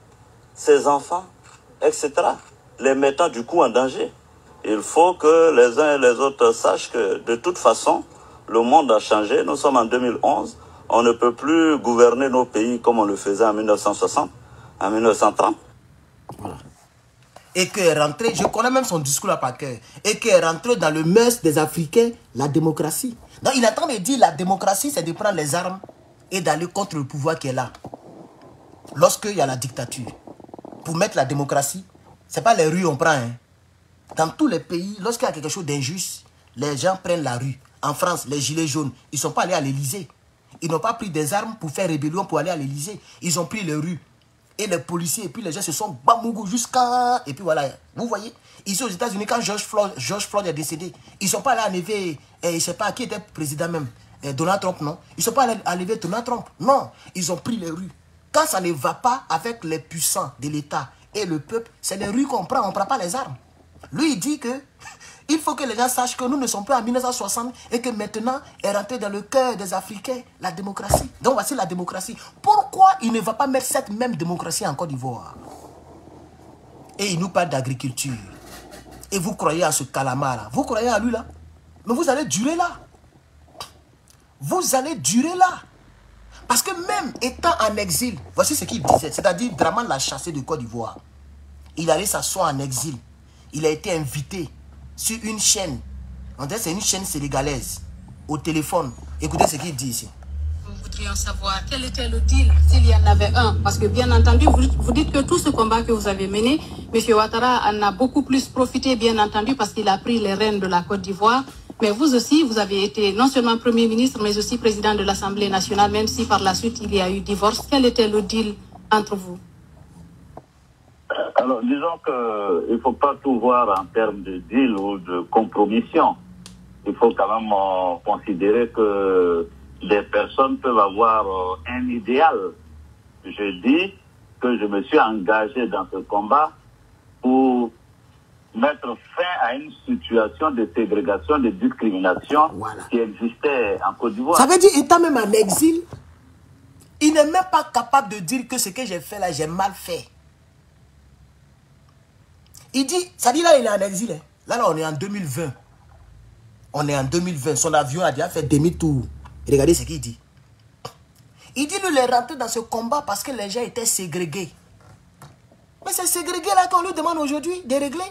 ses enfants, etc., les mettant du coup en danger. Il faut que les uns et les autres sachent que de toute façon, le monde a changé. Nous sommes en 2011. On ne peut plus gouverner nos pays comme on le faisait en 1960, en 1930. Voilà. Et qu'est rentré, je connais même son discours là par cœur, et qu'est rentré dans le mœurs des Africains, la démocratie. Donc il est en train de dire la démocratie, c'est de prendre les armes et d'aller contre le pouvoir qui est là. Lorsqu'il y a la dictature. Pour mettre la démocratie, ce n'est pas les rues qu'on prend. Hein. Dans tous les pays, lorsqu'il y a quelque chose d'injuste, les gens prennent la rue. En France, les gilets jaunes, ils ne sont pas allés à l'Élysée. Ils n'ont pas pris des armes pour faire rébellion pour aller à l'Élysée. Ils ont pris les rues. Et les policiers, et puis les gens se sont bamougou jusqu'à... Et puis voilà, vous voyez, ici aux États-Unis, quand George Floyd est décédé, ils ne sont pas allés enlever, je ne sais pas qui était président même, Donald Trump, non. Ils ne sont pas allés enlever Donald Trump, non. Ils ont pris les rues. Quand ça ne va pas avec les puissants de l'État et le peuple, c'est les rues qu'on prend, on ne prend pas les armes. Lui, il dit que il faut que les gens sachent que nous ne sommes plus en 1960 et que maintenant est rentré dans le cœur des Africains la démocratie. Donc voici la démocratie. Pourquoi il ne va pas mettre cette même démocratie en Côte d'Ivoire? Et il nous parle d'agriculture. Et vous croyez à ce calamar là? Vous croyez à lui là? Mais vous allez durer là. Vous allez durer là. Parce que même étant en exil, voici ce qu'il disait. C'est-à-dire Draman l'a chassé de Côte d'Ivoire. Il allait s'asseoir en exil. Il a été invité sur une chaîne. On dirait que c'est une chaîne sénégalaise. Au téléphone. Écoutez ce qu'il dit ici. Nous voudrions savoir quel était le deal, s'il y en avait un. Parce que bien entendu, vous dites que tout ce combat que vous avez mené, M. Ouattara en a beaucoup plus profité, bien entendu, parce qu'il a pris les rênes de la Côte d'Ivoire. Mais vous aussi, vous avez été non seulement Premier ministre, mais aussi président de l'Assemblée nationale, même si par la suite il y a eu divorce. Quel était le deal entre vous? Alors, disons qu'il ne faut pas tout voir en termes de deal ou de compromission. Il faut quand même considérer que des personnes peuvent avoir un idéal. Je dis que je me suis engagé dans ce combat pour mettre fin à une situation de ségrégation, de discrimination qui existait en Côte d'Ivoire. Ça veut dire, étant même en exil, il n'est même pas capable de dire que ce que j'ai fait là, j'ai mal fait. Il dit, ça dit là, il est en exil. Hein. Là, on est en 2020. On est en 2020. Son avion a déjà fait demi-tour. Regardez ce qu'il dit. Il dit nous, il est rentré dans ce combat parce que les gens étaient ségrégés. Mais c'est ségrégué là qu'on lui demande aujourd'hui de régler.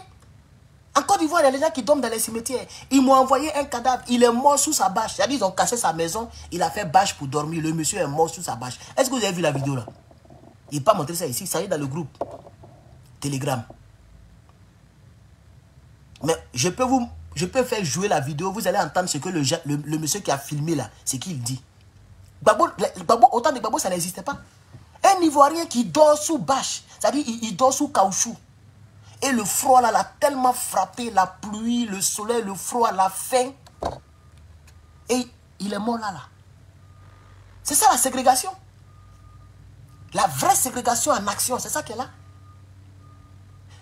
En Côte d'Ivoire, il y a des gens qui dorment dans les cimetières. Ils m'ont envoyé un cadavre. Il est mort sous sa bâche. C'est-à-dire ils ont cassé sa maison. Il a fait bâche pour dormir. Le monsieur est mort sous sa bâche. Est-ce que vous avez vu la vidéo là? Il n'a pas montré ça ici. Ça y est dans le groupe Telegram. Mais je peux faire jouer la vidéo. Vous allez entendre ce que le monsieur qui a filmé là, c'est qu'il dit. Gbagbo, autant de Gbagbo, ça n'existait pas. Un Ivoirien qui dort sous bâche, c'est-à-dire il dort sous caoutchouc. Et le froid là l'a tellement frappé, la pluie, le soleil, le froid, la faim. Et il est mort là. C'est ça la ségrégation. La vraie ségrégation en action, c'est ça qui est là.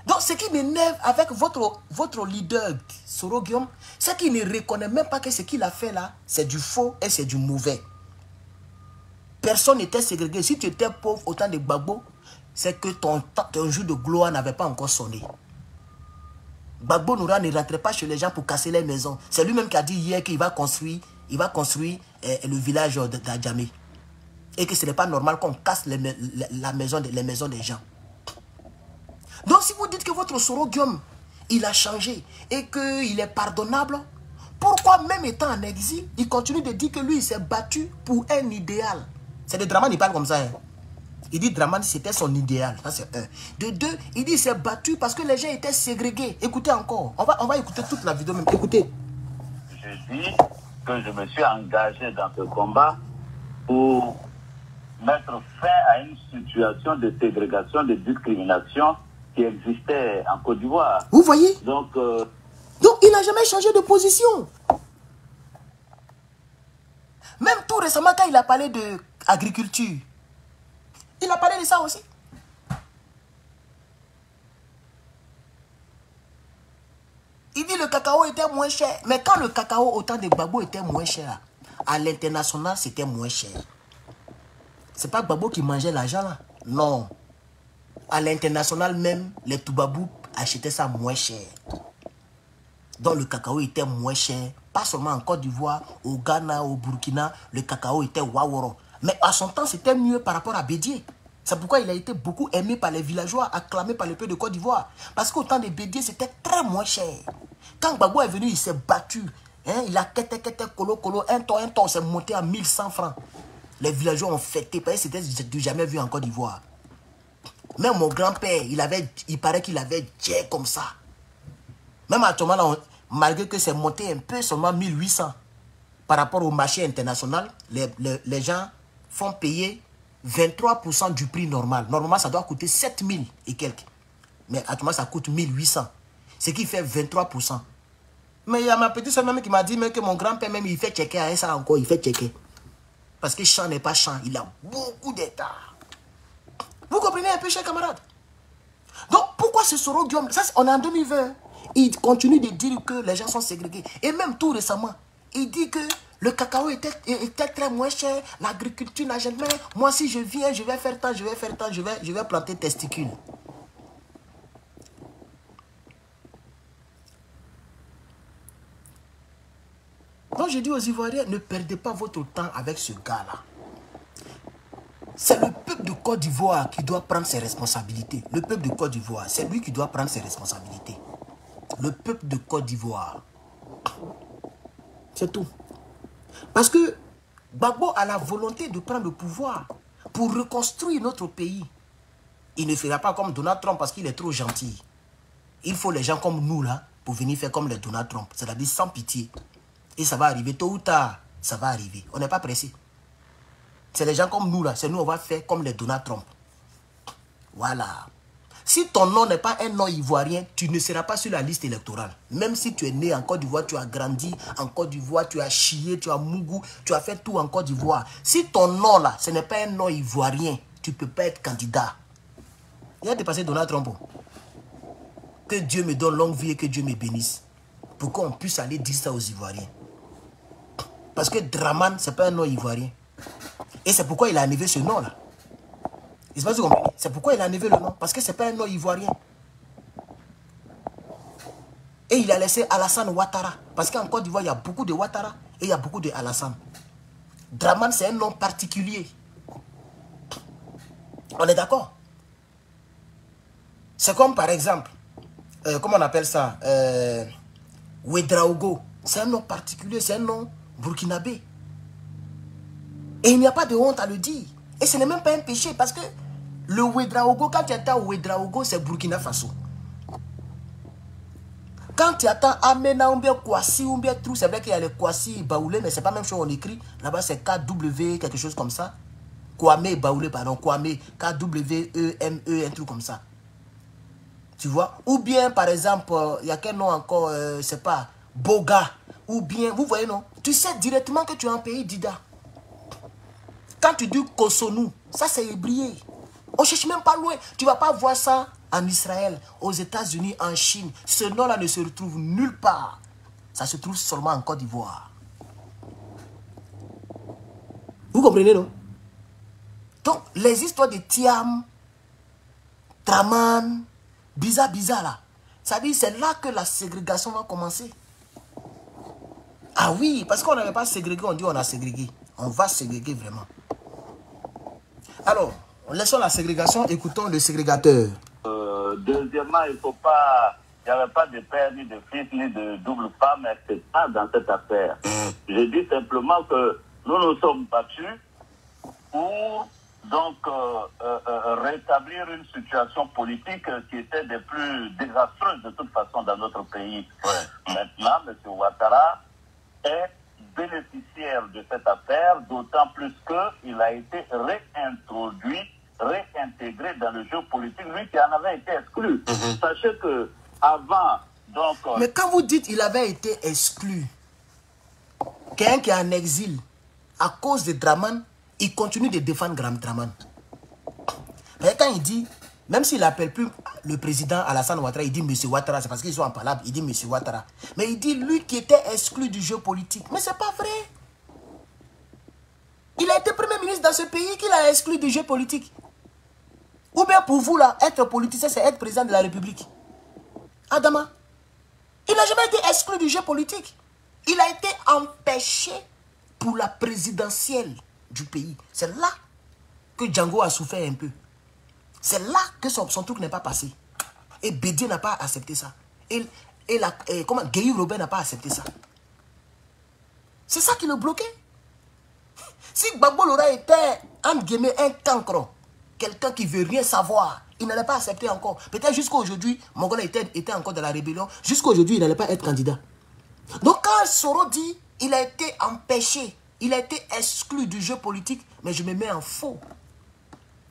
Donc ce qui m'énerve avec votre leader, Soro Guillaume, c'est qu'il ne reconnaît même pas que ce qu'il a fait là, c'est du faux et c'est du mauvais. Personne n'était ségrégué. Si tu étais pauvre au temps de Gbagbo, c'est que ton jour de gloire n'avait pas encore sonné. Gbagbo Noura ne rentrait pas chez les gens pour casser les maisons. C'est lui-même qui a dit hier qu'il va construire, le village d'Adjamé. Et que ce n'est pas normal qu'on casse les maisons des gens. Donc si vous dites que votre Soro Guillaume, il a changé et qu'il est pardonnable, pourquoi même étant en exil, il continue de dire que lui, il s'est battu pour un idéal? C'est de Dramane, il parle comme ça. Hein. Il dit Dramane, c'était son idéal. Ça, c'est un. De deux, il dit qu'il s'est battu parce que les gens étaient ségrégés. Écoutez encore. On va écouter toute la vidéo même. Écoutez. Je dis que je me suis engagé dans ce combat pour mettre fin à une situation de ségrégation, de discrimination qui existait en Côte d'Ivoire. Vous voyez? Donc il n'a jamais changé de position. Même tout récemment, quand il a parlé d'agriculture, il a parlé de ça aussi. Il dit le cacao était moins cher. Mais quand le cacao au temps de Gbagbo était moins cher, à l'international, c'était moins cher. C'est pas Gbagbo qui mangeait l'argent là. Non. À l'international même, les Toubabou achetaient ça moins cher. Donc le cacao était moins cher. Pas seulement en Côte d'Ivoire, au Ghana, au Burkina, le cacao était waworo. Mais à son temps, c'était mieux par rapport à Bédié. C'est pourquoi il a été beaucoup aimé par les villageois, acclamé par le peuple de Côte d'Ivoire. Parce qu'au temps de Bédié, c'était très moins cher. Quand Gbagbo est venu, il s'est battu. Hein, il a quêté, colo, un ton, c'est monté à 1100 francs. Les villageois ont fêté, parce que c'était du jamais vu en Côte d'Ivoire. Même mon grand-père, il paraît qu'il avait djé comme ça. Même à ce moment-là, malgré que c'est monté un peu, seulement 1800. Par rapport au marché international, les gens font payer 23% du prix normal. Normalement, ça doit coûter 7000 et quelques. Mais à ce moment, ça coûte 1800. Ce qui fait 23%. Mais il y a ma petite soeur même qui m'a dit que mon grand-père même, il fait checker à ça encore, il fait checker. Parce que champ n'est pas champ, il a beaucoup d'états. Vous comprenez un peu, chers camarades? Donc, pourquoi ce Soro Guillaume, ça, on est en 2020, il continue de dire que les gens sont ségrégés. Et même tout récemment, il dit que le cacao était très moins cher, l'agriculture n'a jamais... Moi, si je viens, je vais faire tant, je vais planter testicules. Donc, je dis aux Ivoiriens, ne perdez pas votre temps avec ce gars-là. C'est le peuple de Côte d'Ivoire qui doit prendre ses responsabilités. Le peuple de Côte d'Ivoire, c'est lui qui doit prendre ses responsabilités. Le peuple de Côte d'Ivoire. C'est tout. Parce que Gbagbo a la volonté de prendre le pouvoir pour reconstruire notre pays. Il ne fera pas comme Donald Trump parce qu'il est trop gentil. Il faut les gens comme nous là pour venir faire comme les Donald Trump. C'est-à-dire sans pitié. Et ça va arriver tôt ou tard. Ça va arriver. On n'est pas pressé. C'est les gens comme nous là. C'est nous on va faire comme les Donald Trump. Voilà. Si ton nom n'est pas un nom ivoirien, tu ne seras pas sur la liste électorale. Même si tu es né en Côte d'Ivoire, tu as grandi en Côte d'Ivoire, tu as chié, tu as mougou, tu as fait tout en Côte d'Ivoire. Si ton nom là, ce n'est pas un nom ivoirien, tu ne peux pas être candidat. Il a dépassé Donald Trump. Que Dieu me donne longue vie et que Dieu me bénisse. Pour qu'on puisse aller dire ça aux Ivoiriens. Parce que Dramane, ce n'est pas un nom ivoirien. Et c'est pourquoi il a enlevé ce nom là. C'est pourquoi il a enlevé le nom. Parce que ce n'est pas un nom ivoirien. Et il a laissé Alassane Ouattara. Parce qu'en Côte d'Ivoire, il y a beaucoup de Ouattara et il y a beaucoup de Alassane. Dramane, c'est un nom particulier. On est d'accord? C'est comme par exemple, comment on appelle ça? Ouedraogo. C'est un nom particulier, c'est un nom burkinabé. Et il n'y a pas de honte à le dire. Et ce n'est même pas un péché parce que le Ouedraogo, quand tu attends Ouedraogo, c'est Burkina Faso. Quand tu attends Amena ou bien Kwasi ou bien Trou, c'est vrai qu'il y a les Kwasi Baoulé, mais c'est pas la même chose, on écrit. Là-bas, c'est KW, quelque chose comme ça. Kwame Baoulé, pardon, Kwame, KWEME, un truc comme ça. Tu vois? Ou bien, par exemple, il y a quel nom encore, c'est pas, Boga. Ou bien, vous voyez, non? Tu sais directement que tu es un pays d'Ida. Quand tu dis Kosonou, ça c'est hébrié. On ne cherche même pas loin. Tu ne vas pas voir ça en Israël, aux États-Unis, en Chine. Ce nom-là ne se retrouve nulle part. Ça se trouve seulement en Côte d'Ivoire. Vous comprenez, non? Donc, les histoires de Thiam, Dramane, Biza là, ça dit c'est là que la ségrégation va commencer. Ah oui, parce qu'on n'avait pas ségrégué, on dit on a ségrégué. On va ségréguer vraiment. Alors, laissons la ségrégation, écoutons le ségrégateur. Deuxièmement, il n'y avait pas de père, ni de fils, ni de double femme, etc. dans cette affaire. Je dis simplement que nous nous sommes battus pour donc rétablir une situation politique qui était des plus désastreuses de toute façon dans notre pays. Maintenant, M. Ouattara est bénéficiaire de cette affaire, d'autant plus qu'il a été réintégré dans le jeu politique, lui qui en avait été exclu. Sachez que avant, donc... Mais quand vous dites qu'il avait été exclu, quelqu'un qui est en exil, à cause de Dramane, il continue de défendre Dramane. Mais quand il dit, même s'il n'appelle plus le président Alassane Ouattara, il dit M. Ouattara, c'est parce qu'ils sont en palabre, il dit M. Ouattara. Mais il dit lui qui était exclu du jeu politique. Mais c'est pas vrai. Il a été premier ministre dans ce pays qu'il a exclu du jeu politique. Ou bien pour vous là, être politicien, c'est être président de la République. Adama, il n'a jamais été exclu du jeu politique. Il a été empêché pour la présidentielle du pays. C'est là que Django a souffert un peu. C'est là que son truc n'est pas passé. Et Bédier n'a pas accepté ça. Guéhi Robert n'a pas accepté ça. C'est ça qui le bloquait. Si Gbagbo aurait été, entre guillemets, un cancre, quelqu'un qui ne veut rien savoir, il n'allait pas accepter encore. Peut-être jusqu'à aujourd'hui, Mongola était encore dans la rébellion. Jusqu'à aujourd'hui, il n'allait pas être candidat. Donc quand Soro dit, il a été empêché, il a été exclu du jeu politique, mais je me mets en faux.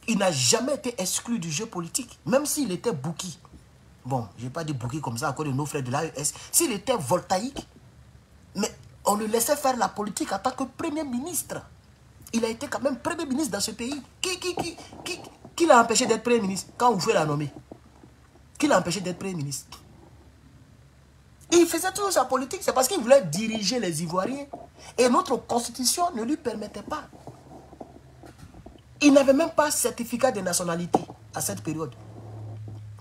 Il n'a jamais été exclu du jeu politique, même s'il était bouki. Bon, je n'ai pas dit bouki comme ça à cause de nos frères de l'AES. S'il était voltaïque, mais on le laissait faire la politique en tant que premier ministre. Il a été quand même premier ministre dans ce pays. Qui l'a empêché d'être premier ministre quand vous pouvez la nommer? Qui l'a empêché d'être premier ministre? Et il faisait toujours sa politique, c'est parce qu'il voulait diriger les Ivoiriens. Et notre constitution ne lui permettait pas. Il n'avait même pas certificat de nationalité à cette période.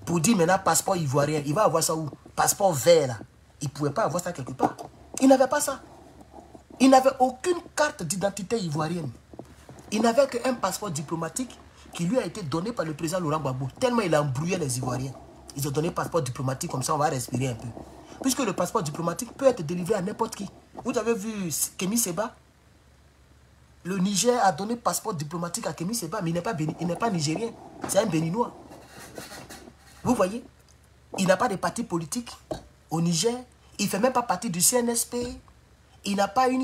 Pour dire maintenant passeport ivoirien, il va avoir ça où? Passeport vert là. Il ne pouvait pas avoir ça quelque part. Il n'avait pas ça. Il n'avait aucune carte d'identité ivoirienne. Il n'avait qu'un passeport diplomatique qui lui a été donné par le président Laurent Gbagbo. Tellement il a embrouillé les Ivoiriens. Ils ont donné un passeport diplomatique, comme ça on va respirer un peu. Puisque le passeport diplomatique peut être délivré à n'importe qui. Vous avez vu Kémy Séba? Le Niger a donné passeport diplomatique à Kémy Séba, mais il n'est pas nigérien. C'est un béninois. Vous voyez? Il n'a pas de parti politique au Niger. Il ne fait même pas partie du CNSP. Il n'a pas une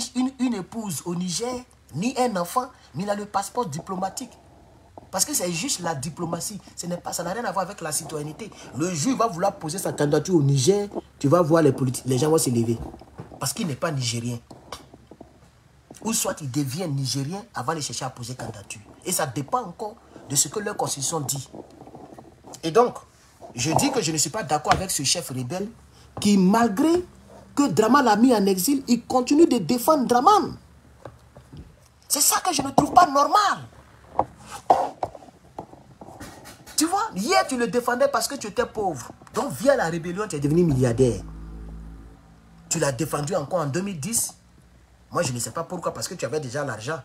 épouse au Niger, ni un enfant, mais il a le passeport diplomatique. Parce que c'est juste la diplomatie. Ça n'a rien à voir avec la citoyenneté. Le jour où il va vouloir poser sa candidature au Niger, tu vas voir les gens vont se lever. Parce qu'il n'est pas nigérien. Ou soit il devient nigérien avant de chercher à poser candidature. Et ça dépend encore de ce que leur constitution dit. Et donc, je dis que je ne suis pas d'accord avec ce chef rebelle qui, malgré que Dramane l'a mis en exil, il continue de défendre Dramane. C'est ça que je ne trouve pas normal. Tu vois, hier tu le défendais parce que tu étais pauvre. Donc via la rébellion, tu es devenu milliardaire. Tu l'as défendu encore en 2010. Moi, je ne sais pas pourquoi, parce que tu avais déjà l'argent.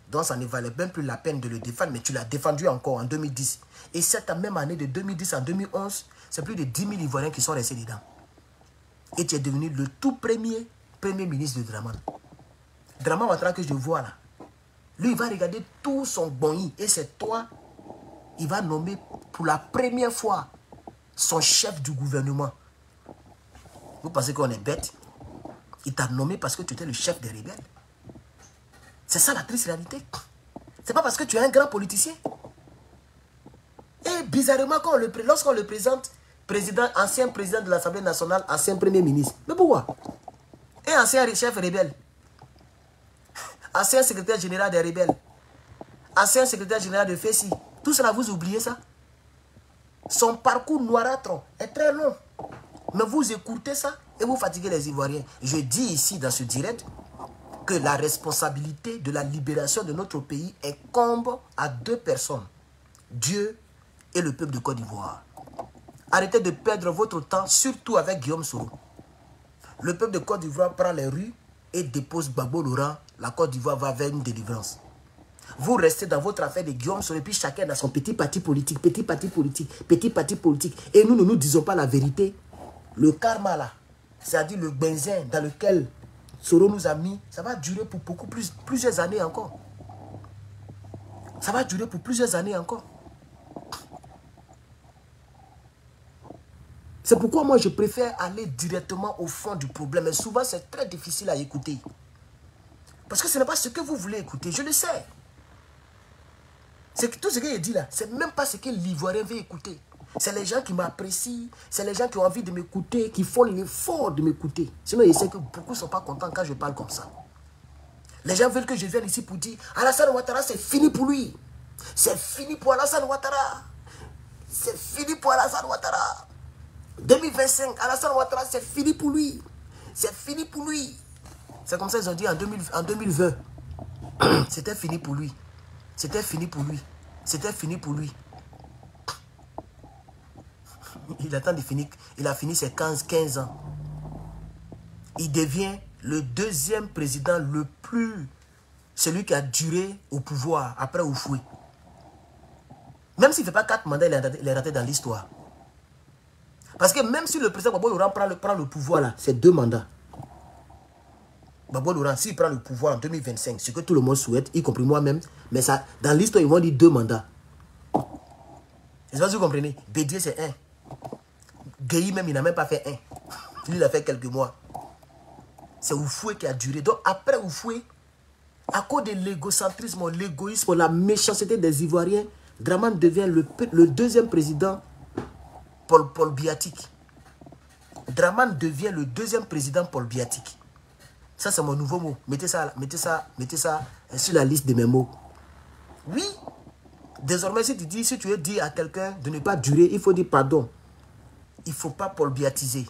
Donc, ça ne valait même plus la peine de le défendre, mais tu l'as défendu encore en 2010. Et cette même année de 2010 en 2011, c'est plus de 10 000 Ivoiriens qui sont restés dedans. Et tu es devenu le tout premier ministre de Dramane. Dramane Ouattara que je vois là, lui, il va regarder tout son boni. Et c'est toi, il va nommer pour la première fois son chef du gouvernement. Vous pensez qu'on est bête? Il t'a nommé parce que tu étais le chef des rebelles. C'est ça la triste réalité. C'est pas parce que tu es un grand politicien. Et bizarrement, lorsqu'on le présente, ancien président de l'Assemblée nationale, ancien premier ministre. Mais pourquoi? Et ancien chef rebelle. Ancien secrétaire général des rebelles. Ancien secrétaire général de FESI. Tout cela, vous oubliez ça? Son parcours noirâtre est très long. Mais vous écoutez ça et vous fatiguez les Ivoiriens. Je dis ici dans ce direct que la responsabilité de la libération de notre pays incombe à deux personnes. Dieu et le peuple de Côte d'Ivoire. Arrêtez de perdre votre temps, surtout avec Guillaume Soro. Le peuple de Côte d'Ivoire prend les rues et dépose Gbagbo Laurent. La Côte d'Ivoire va vers une délivrance. Vous restez dans votre affaire de Guillaume Soro et puis chacun dans son petit parti politique, petit parti politique, petit parti politique. Et nous ne nous disons pas la vérité. Le karma là, c'est-à-dire le benzin dans lequel Soro nous a mis, ça va durer pour plusieurs années encore. Ça va durer pour plusieurs années encore. C'est pourquoi moi je préfère aller directement au fond du problème. Et souvent c'est très difficile à écouter. Parce que ce n'est pas ce que vous voulez écouter, je le sais. Tout ce qu'il dit là, c'est même pas ce que l'Ivoirien veut écouter. C'est les gens qui m'apprécient, c'est les gens qui ont envie de m'écouter, qui font l'effort de m'écouter. Sinon, je sais que beaucoup ne sont pas contents quand je parle comme ça. Les gens veulent que je vienne ici pour dire Alassane Ouattara, c'est fini pour lui. C'est fini pour Alassane Ouattara. C'est fini pour Alassane Ouattara. 2025, Alassane Ouattara, c'est fini pour lui. C'est fini pour lui. C'est comme ça qu'ils ont dit en 2020. C'était fini pour lui. C'était fini pour lui. C'était fini pour lui. Il attend de finir. Il a fini ses 15 ans. Il devient le deuxième président le plus... Celui qui a duré au pouvoir après Oufoué. Même s'il ne fait pas 4 mandats, il est raté dans l'histoire. Parce que même si le président Gbagbo Laurent prend le pouvoir là, c'est 2 mandats. Gbagbo Laurent, s'il prend le pouvoir en 2025, ce que tout le monde souhaite, y compris moi-même, mais ça, dans l'histoire, ils vont dire 2 mandats. Je ne sais pas si vous comprenez. Bédier, c'est 1. Gueye même, il n'a même pas fait 1. Lui, il a fait quelques mois. C'est Oufoué qui a duré. Donc après Oufoué, à cause de l'égocentrisme, l'égoïsme, la méchanceté des Ivoiriens, Dramane devient le deuxième président Paul Biatique. Dramane devient le deuxième président Paul Biatique. Ça, c'est mon nouveau mot. Mettez ça sur la liste de mes mots. Oui. Désormais, si tu veux dire à quelqu'un de ne pas durer, il faut dire pardon. Il ne faut pas Paul Biatiser.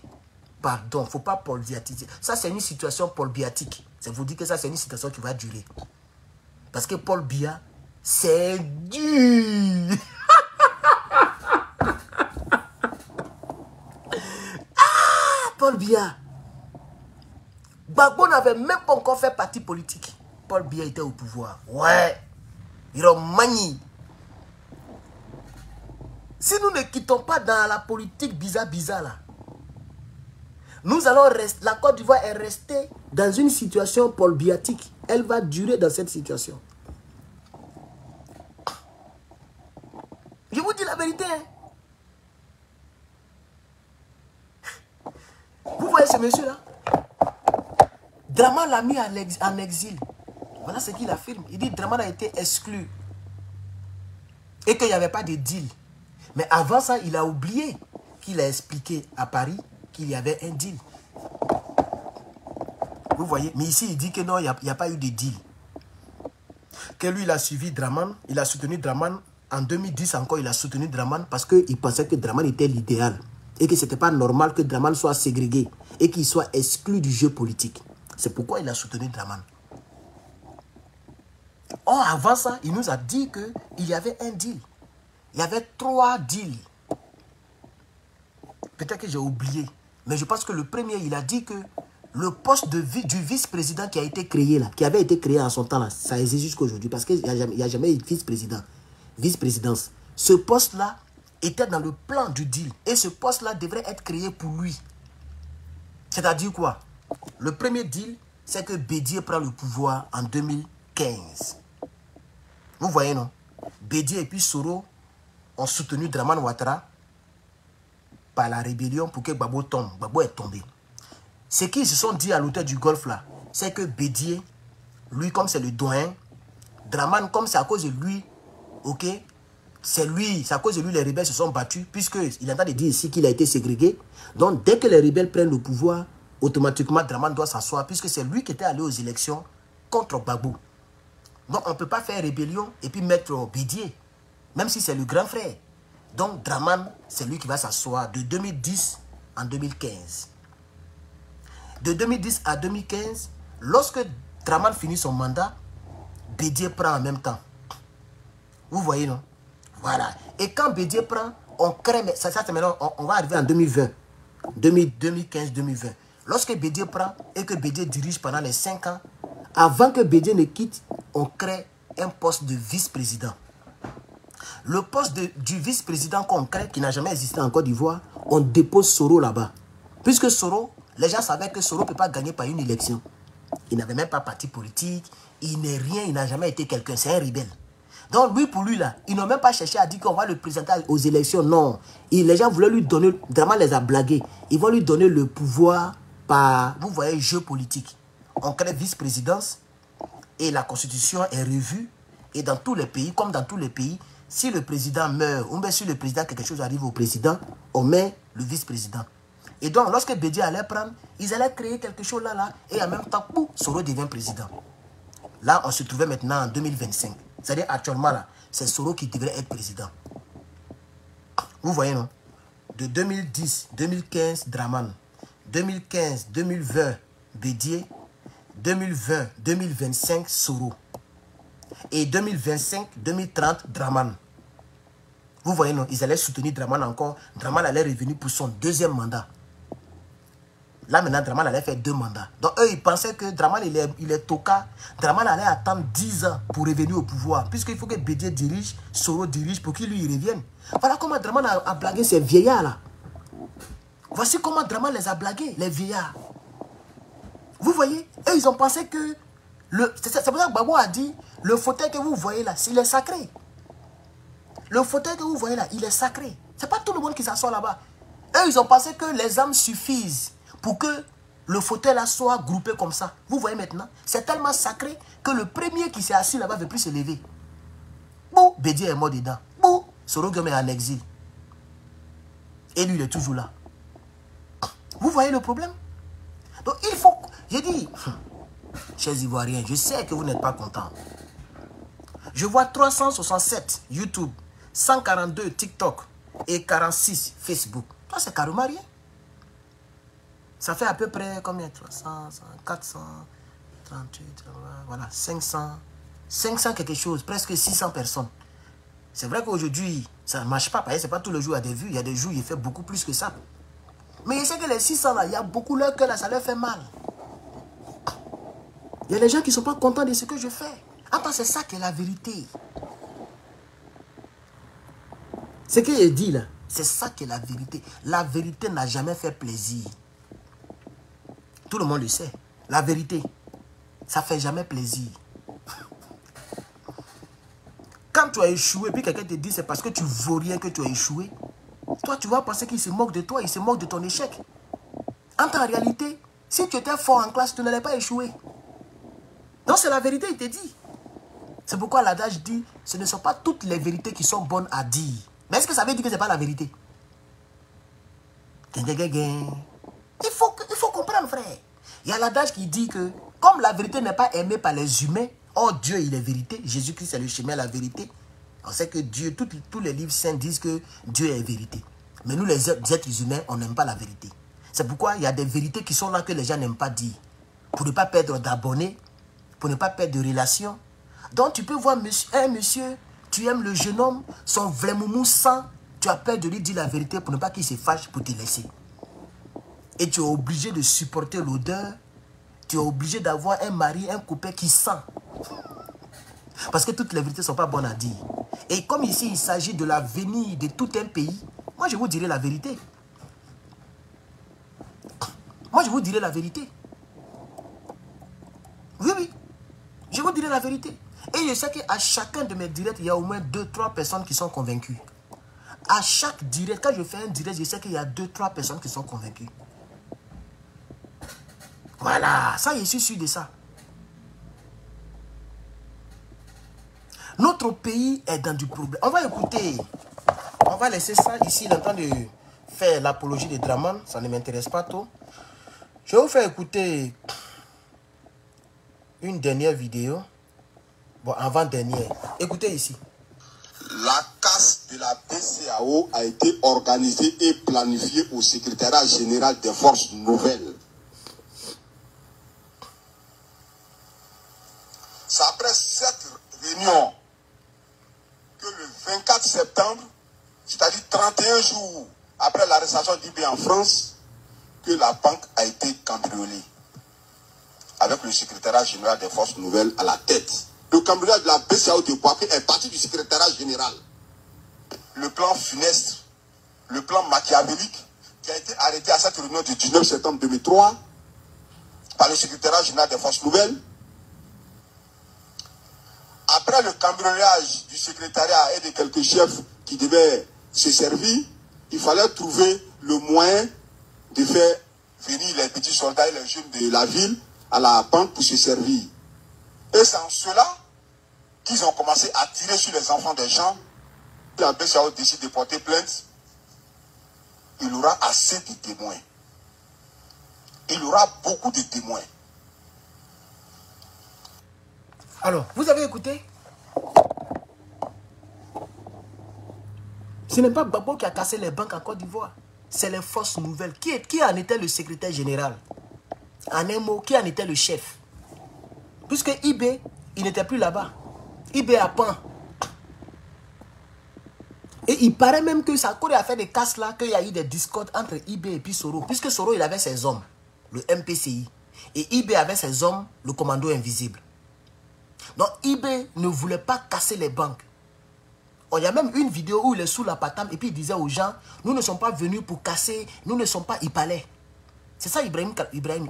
Pardon, il ne faut pas Paul Biatiser. Ça, c'est une situation Paul Biatique. Ça vous dit que ça, c'est une situation qui va durer. Parce que Paul Biya, c'est dur. Paul Biya. Gbagbo n'avait même pas encore fait parti politique. Paul Biya était au pouvoir. Ouais. Il a manié. Si nous ne quittons pas dans la politique bizarre là, nous allons rester, la Côte d'Ivoire est restée dans une situation Paul Biatique. Elle va durer dans cette situation. Je vous dis la vérité. Vous voyez ce monsieur là? Dramane l'a mis en exil. Voilà ce qu'il affirme. Il dit que Dramane a été exclu. Et qu'il n'y avait pas de deal. Mais avant ça, il a oublié qu'il a expliqué à Paris qu'il y avait un deal. Vous voyez? Mais ici, il dit que non, il n'y a pas eu de deal. Que lui, il a suivi Dramane. Il a soutenu Dramane. En 2010 encore, il a soutenu Dramane parce qu'il pensait que Dramane était l'idéal. Et que ce n'était pas normal que Dramane soit ségrégué. Et qu'il soit exclu du jeu politique. C'est pourquoi il a soutenu Dramane. Or, avant ça, il nous a dit qu'il y avait un deal. Il y avait 3 deals. Peut-être que j'ai oublié. Mais je pense que le premier, il a dit que le poste du vice-président qui a été créé là, qui avait été créé en son temps là, ça existe jusqu'à aujourd'hui parce qu'il n'y a jamais eu de vice-président, vice-présidence. Ce poste-là était dans le plan du deal et ce poste-là devrait être créé pour lui. C'est-à-dire quoi? Le premier deal, c'est que Bédié prend le pouvoir en 2015. Vous voyez, non? Bédié et puis Soro ont soutenu Dramane Ouattara par la rébellion pour que Gbagbo tombe. Gbagbo est tombé. Ce qu'ils se sont dit à l'hôtel du Golfe là, c'est que Bédié, lui comme c'est le doyen, Dramane comme c'est à cause de lui, ok, c'est à cause de lui les rebelles se sont battus, puisqu'il est en train de dire ici qu'il a été ségrégué. Donc dès que les rebelles prennent le pouvoir, automatiquement Dramane doit s'asseoir, puisque c'est lui qui était allé aux élections contre Gbagbo. Donc on ne peut pas faire rébellion et puis mettre Bédié, même si c'est le grand frère. Donc Dramane, c'est lui qui va s'asseoir de 2010 en 2015. De 2010 à 2015, lorsque Dramane finit son mandat, Bédié prend en même temps. Vous voyez, non? Voilà. Et quand Bédié prend, on crée, ça c'est maintenant, on va arriver en 2020. 2015-2020. Lorsque Bédié prend et que Bédié dirige pendant les 5 ans, avant que Bédié ne quitte, on crée un poste de vice-président. Le poste du vice-président qu'on crée, qui n'a jamais existé en Côte d'Ivoire, on dépose Soro là-bas. Puisque Soro, les gens savaient que Soro ne peut pas gagner par une élection. Il n'avait même pas parti politique, il n'est rien, il n'a jamais été quelqu'un, c'est un rebelle. Donc lui, pour lui là, ils n'ont même pas cherché à dire qu'on va le présenter aux élections, non. Les gens voulaient lui donner, vraiment les a blagués, ils vont lui donner le pouvoir par, vous voyez, jeu politique. On crée vice-présidence et la constitution est revue. Et dans tous les pays, comme dans tous les pays, si le président meurt, ou bien si le président, quelque chose arrive au président, on met le vice-président. Et donc, lorsque Bédié allait prendre, ils allaient créer quelque chose là, et en même temps, Soro devient président. Là, on se trouvait maintenant en 2025. C'est-à-dire, actuellement, là, c'est Soro qui devrait être président. Vous voyez, non? De 2010, 2015, Dramane. 2015, 2020, Bédié. 2020, 2025, Soro. Et 2025, 2030, Dramane. Vous voyez, non? Ils allaient soutenir Dramane encore. Dramane allait revenir pour son deuxième mandat. Là, maintenant, Dramane allait faire 2 mandats. Donc, eux, ils pensaient que Dramane, il est toka. Dramane allait attendre 10 ans pour revenir au pouvoir. Puisqu'il faut que Bédié dirige, Soro dirige pour qu'il lui revienne. Voilà comment Dramane a blagué ces vieillards-là. Voici comment Dramane les a blagués, les vieillards. Vous voyez? Eux, ils ont pensé que... C'est pour ça que Gbagbo a dit, le fauteuil que vous voyez là, il est sacré. Le fauteuil que vous voyez là, il est sacré. Ce n'est pas tout le monde qui s'assoit là-bas. Eux, ils ont pensé que les âmes suffisent pour que le fauteuil là soit groupé comme ça. Vous voyez maintenant, c'est tellement sacré que le premier qui s'est assis là-bas ne veut plus se lever. Bou, Bédié est mort dedans. Bou, Soro Gueye est en exil. Et lui, il est toujours là. Vous voyez le problème? Donc, il faut... J'ai dit, chers Ivoiriens, je sais que vous n'êtes pas contents. Je vois 367 YouTube, 142 TikTok et 46 Facebook. Toi, c'est carrément rien. Ça fait à peu près combien? 300, 400, 38, voilà, 500 quelque chose, presque 600 personnes. C'est vrai qu'aujourd'hui, ça ne marche pas, parce que ce n'est pas tous les jours il y a des vues. Il y a des jours, il fait beaucoup plus que ça. Mais je sais que les 600 là, il y a beaucoup leur cœur là, ça leur fait mal. Il y a des gens qui ne sont pas contents de ce que je fais. Attends, c'est ça qui est la vérité. Ce qu'il est dit là, c'est ça qui est la vérité. La vérité n'a jamais fait plaisir. Tout le monde le sait. La vérité, ça ne fait jamais plaisir. Quand tu as échoué, puis quelqu'un te dit c'est parce que tu vaux rien que tu as échoué, toi tu vas penser qu'il se moque de toi, il se moque de ton échec. En réalité, si tu étais fort en classe, tu n'allais pas échouer. Donc c'est la vérité, il te dit. C'est pourquoi l'adage dit, ce ne sont pas toutes les vérités qui sont bonnes à dire. Mais est-ce que ça veut dire que ce n'est pas la vérité? Il faut comprendre, frère. Il y a l'adage qui dit que, comme la vérité n'est pas aimée par les humains, oh Dieu, il est vérité, Jésus-Christ est le chemin, la vérité. On sait que Dieu, tous les livres saints disent que Dieu est vérité. Mais nous, les êtres humains, on n'aime pas la vérité. C'est pourquoi il y a des vérités qui sont là que les gens n'aiment pas dire. Pour ne pas perdre d'abonnés, pour ne pas perdre de relations. Donc tu peux voir un monsieur, tu aimes le jeune homme, son vrai moumou sang, tu as peur de lui dire la vérité pour ne pas qu'il se fâche pour te laisser. Et tu es obligé de supporter l'odeur tu es obligé d'avoir un mari, un copain qui sent. Parce que toutes les vérités ne sont pas bonnes à dire. Et comme ici, il s'agit de l'avenir de tout un pays, moi, je vous dirai la vérité. Moi, je vous dirai la vérité. Oui, oui. Je vous dirai la vérité. Et je sais qu'à chacun de mes directs, il y a au moins 2-3 personnes qui sont convaincues. À chaque direct, quand je fais un direct, je sais qu'il y a 2-3 personnes qui sont convaincues. Voilà, ça, je suis sûr de ça. Notre pays est dans du problème. On va écouter. On va laisser ça ici. Il est en train de faire l'apologie de Draman. Ça ne m'intéresse pas trop. Je vais vous faire écouter une dernière vidéo. Bon, avant-dernière. Écoutez ici. La casse de la BCEAO a été organisée et planifiée au secrétariat général des forces nouvelles. C'est après cette réunion que le 24 septembre, c'est-à-dire 31 jours après l'arrestation d'IB en France, que la banque a été cambriolée, avec le secrétariat général des forces nouvelles à la tête. Le cambriolage de la BCEAO de Boaké est parti du secrétariat général. Le plan funeste, le plan machiavélique, qui a été arrêté à cette réunion du 19 septembre 2003 par le secrétariat général des forces nouvelles. Après le cambriolage du secrétariat et de quelques chefs qui devaient se servir, il fallait trouver le moyen de faire venir les petits soldats et les jeunes de la ville à la banque pour se servir. Et c'est en cela qu'ils ont commencé à tirer sur les enfants des gens. La BCEAO décide de porter plainte. Il aura assez de témoins. Il aura beaucoup de témoins. Alors, vous avez écouté? Ce n'est pas Gbagbo qui a cassé les banques en Côte d'Ivoire. C'est les forces nouvelles. Qui en était le secrétaire général? En un mot, qui en était le chef? Puisque IB, il n'était plus là-bas. IB a peint. Et il paraît même que ça a fait des casses là, qu'il y a eu des discordes entre IB et puis Soro. Puisque Soro, il avait ses hommes, le MPCI. Et IB avait ses hommes, le commando invisible. Donc IB ne voulait pas casser les banques. Il y a même une vidéo où il est sous la patame et puis il disait aux gens, nous ne sommes pas venus pour casser, nous ne sommes pas Ipalais. C'est ça Ibrahim.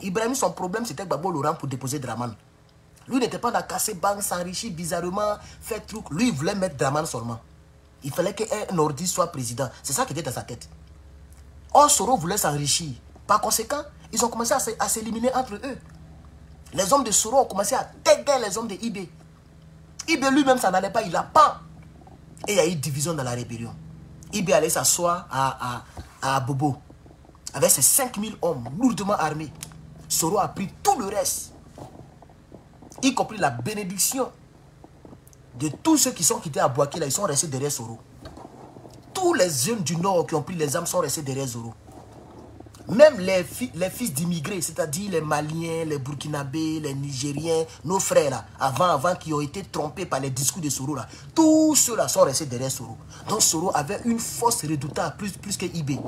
Ibrahim, son problème c'était Gbagbo Laurent pour déposer Draman. Lui n'était pas dans casser banque, s'enrichir bizarrement, faire truc. Lui il voulait mettre Draman seulement. Il fallait qu'un ordi soit président. C'est ça qui était dans sa tête. Or Soro voulait s'enrichir. Par conséquent, ils ont commencé à s'éliminer entre eux. Les hommes de Soro ont commencé à tagger les hommes de IB. IB lui-même, ça n'allait pas, il a pas. Et il y a eu division dans la rébellion. IB allait s'asseoir à Bobo. Avec ses 5000 hommes lourdement armés. Soro a pris tout le reste. Y compris la bénédiction de tous ceux qui sont quittés à Boaké, là, ils sont restés derrière Soro. Tous les jeunes du Nord qui ont pris les armes sont restés derrière Soro. Même les fils d'immigrés, c'est-à-dire les Maliens, les Burkinabés, les Nigériens, nos frères là, avant qui ont été trompés par les discours de Soro là, tous ceux-là sont restés derrière Soro. Donc Soro avait une force redoutable plus que IB.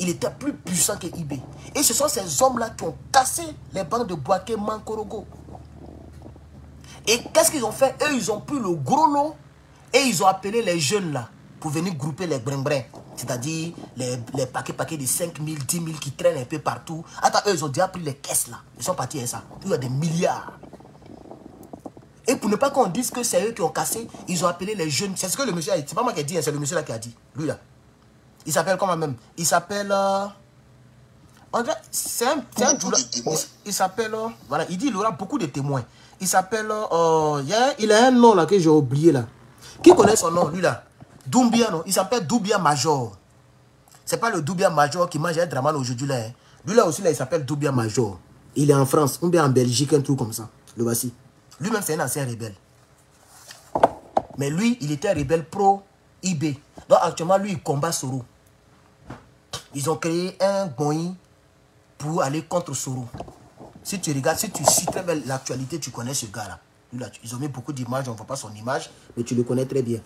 Il était plus puissant que IB. Et ce sont ces hommes-là qui ont cassé les banques de Boaké, Mankorogo. Et qu'est-ce qu'ils ont fait? Eux, ils ont pris le gros lot et ils ont appelé les jeunes là pour venir grouper les brin-brin. C'est-à-dire les paquets de 5 000, 10 000 qui traînent un peu partout. Attends, eux, ils ont déjà pris les caisses là. Ils sont partis avec ça. Il y a des milliards. Et pour ne pas qu'on dise que c'est eux qui ont cassé, ils ont appelé les jeunes. C'est ce que le monsieur a dit. C'est pas moi qui ai dit, c'est le monsieur là qui a dit. Lui là. Il s'appelle comment même? Il s'appelle... c'est un il s'appelle... voilà, il dit qu'il aura beaucoup de témoins. Il s'appelle... il a un nom là que j'ai oublié là. Qui connaît son nom, lui là? Doumbia, non? Il s'appelle Doumbia Major. C'est pas le Doumbia Major qui mange un Draman aujourd'hui là. Hein. Lui là aussi, là, il s'appelle Doumbia Major. Il est en France, ou bien en Belgique, un truc comme ça. Le voici. Lui-même, c'est un ancien rebelle. Mais lui, il était rebelle pro-IB. Donc actuellement, lui, il combat Soro. Ils ont créé un Goï pour aller contre Soro. Si tu regardes, si tu suis très bien l'actualité, tu connais ce gars-là. Ils ont mis beaucoup d'images, on ne voit pas son image, mais tu le connais très bien.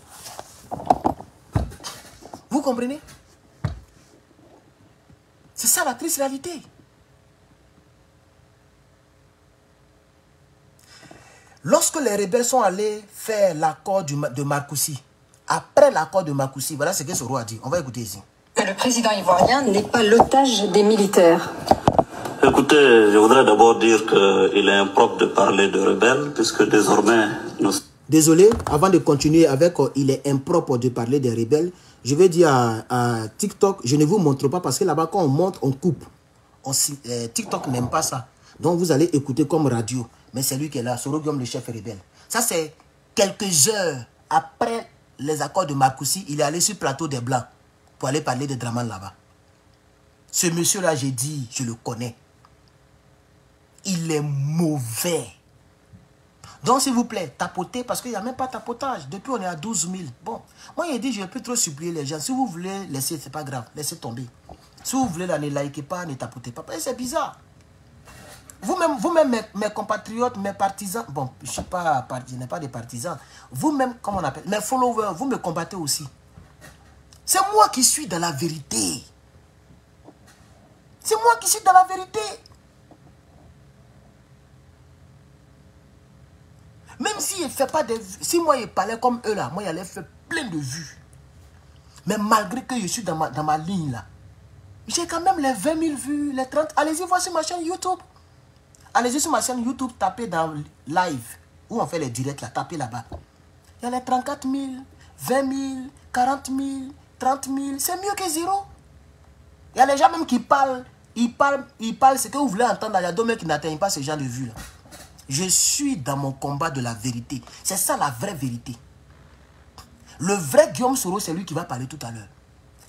Vous comprenez? C'est ça la triste réalité. Lorsque les rebelles sont allés faire l'accord de Marcoussis, après l'accord de Marcoussis, voilà ce que Soro a dit. On va écouter ici. Le président ivoirien n'est pas l'otage des militaires. Écoutez, je voudrais d'abord dire qu'il est impropre de parler de rebelles, puisque désormais nous... Désolé, avant de continuer avec il est impropre de parler des rebelles, je vais dire à TikTok, je ne vous montre pas parce que là-bas, quand on monte, on coupe. TikTok n'aime pas ça. Donc, vous allez écouter comme radio. Mais c'est lui qui est là, Soro Guillaume, le chef rebelle. Ça, c'est quelques heures après les accords de Marcoussis, il est allé sur le plateau des Blancs pour aller parler de Draman là-bas. Ce monsieur-là, j'ai dit, je le connais. Il est mauvais. Donc, s'il vous plaît, tapotez, parce qu'il n'y a même pas de tapotage. Depuis, on est à 12 000. Bon, moi, il dit, je ne vais plus trop supplier les gens. Si vous voulez laisser, c'est pas grave, laissez tomber. Si vous voulez, là, ne likez pas, ne tapotez pas. C'est bizarre. Vous-même, mes compatriotes, mes partisans, bon, je n'ai pas de partisans. Vous-même, comment on appelle, mes followers, vous me combattez aussi. C'est moi qui suis dans la vérité. C'est moi qui suis dans la vérité. Même s'il ne fait pas de vues, si moi, il parlait comme eux là, moi, il allait faire plein de vues. Mais malgré que je suis dans ma ligne là, j'ai quand même les 20 000 vues, les 30. Allez-y voir sur ma chaîne YouTube. Allez-y sur ma chaîne YouTube, tapez dans live, où on fait les directs là, tapez là-bas. Il y a les 34 000, 20 000, 40 000, 30 000, c'est mieux que zéro. Il y a les gens même qui parlent, ils parlent ce que vous voulez entendre, il y a d'autres mecs qui n'atteignent pas ce genre de vues là. Je suis dans mon combat de la vérité. C'est ça la vraie vérité. Le vrai Guillaume Soro, c'est lui qui va parler tout à l'heure.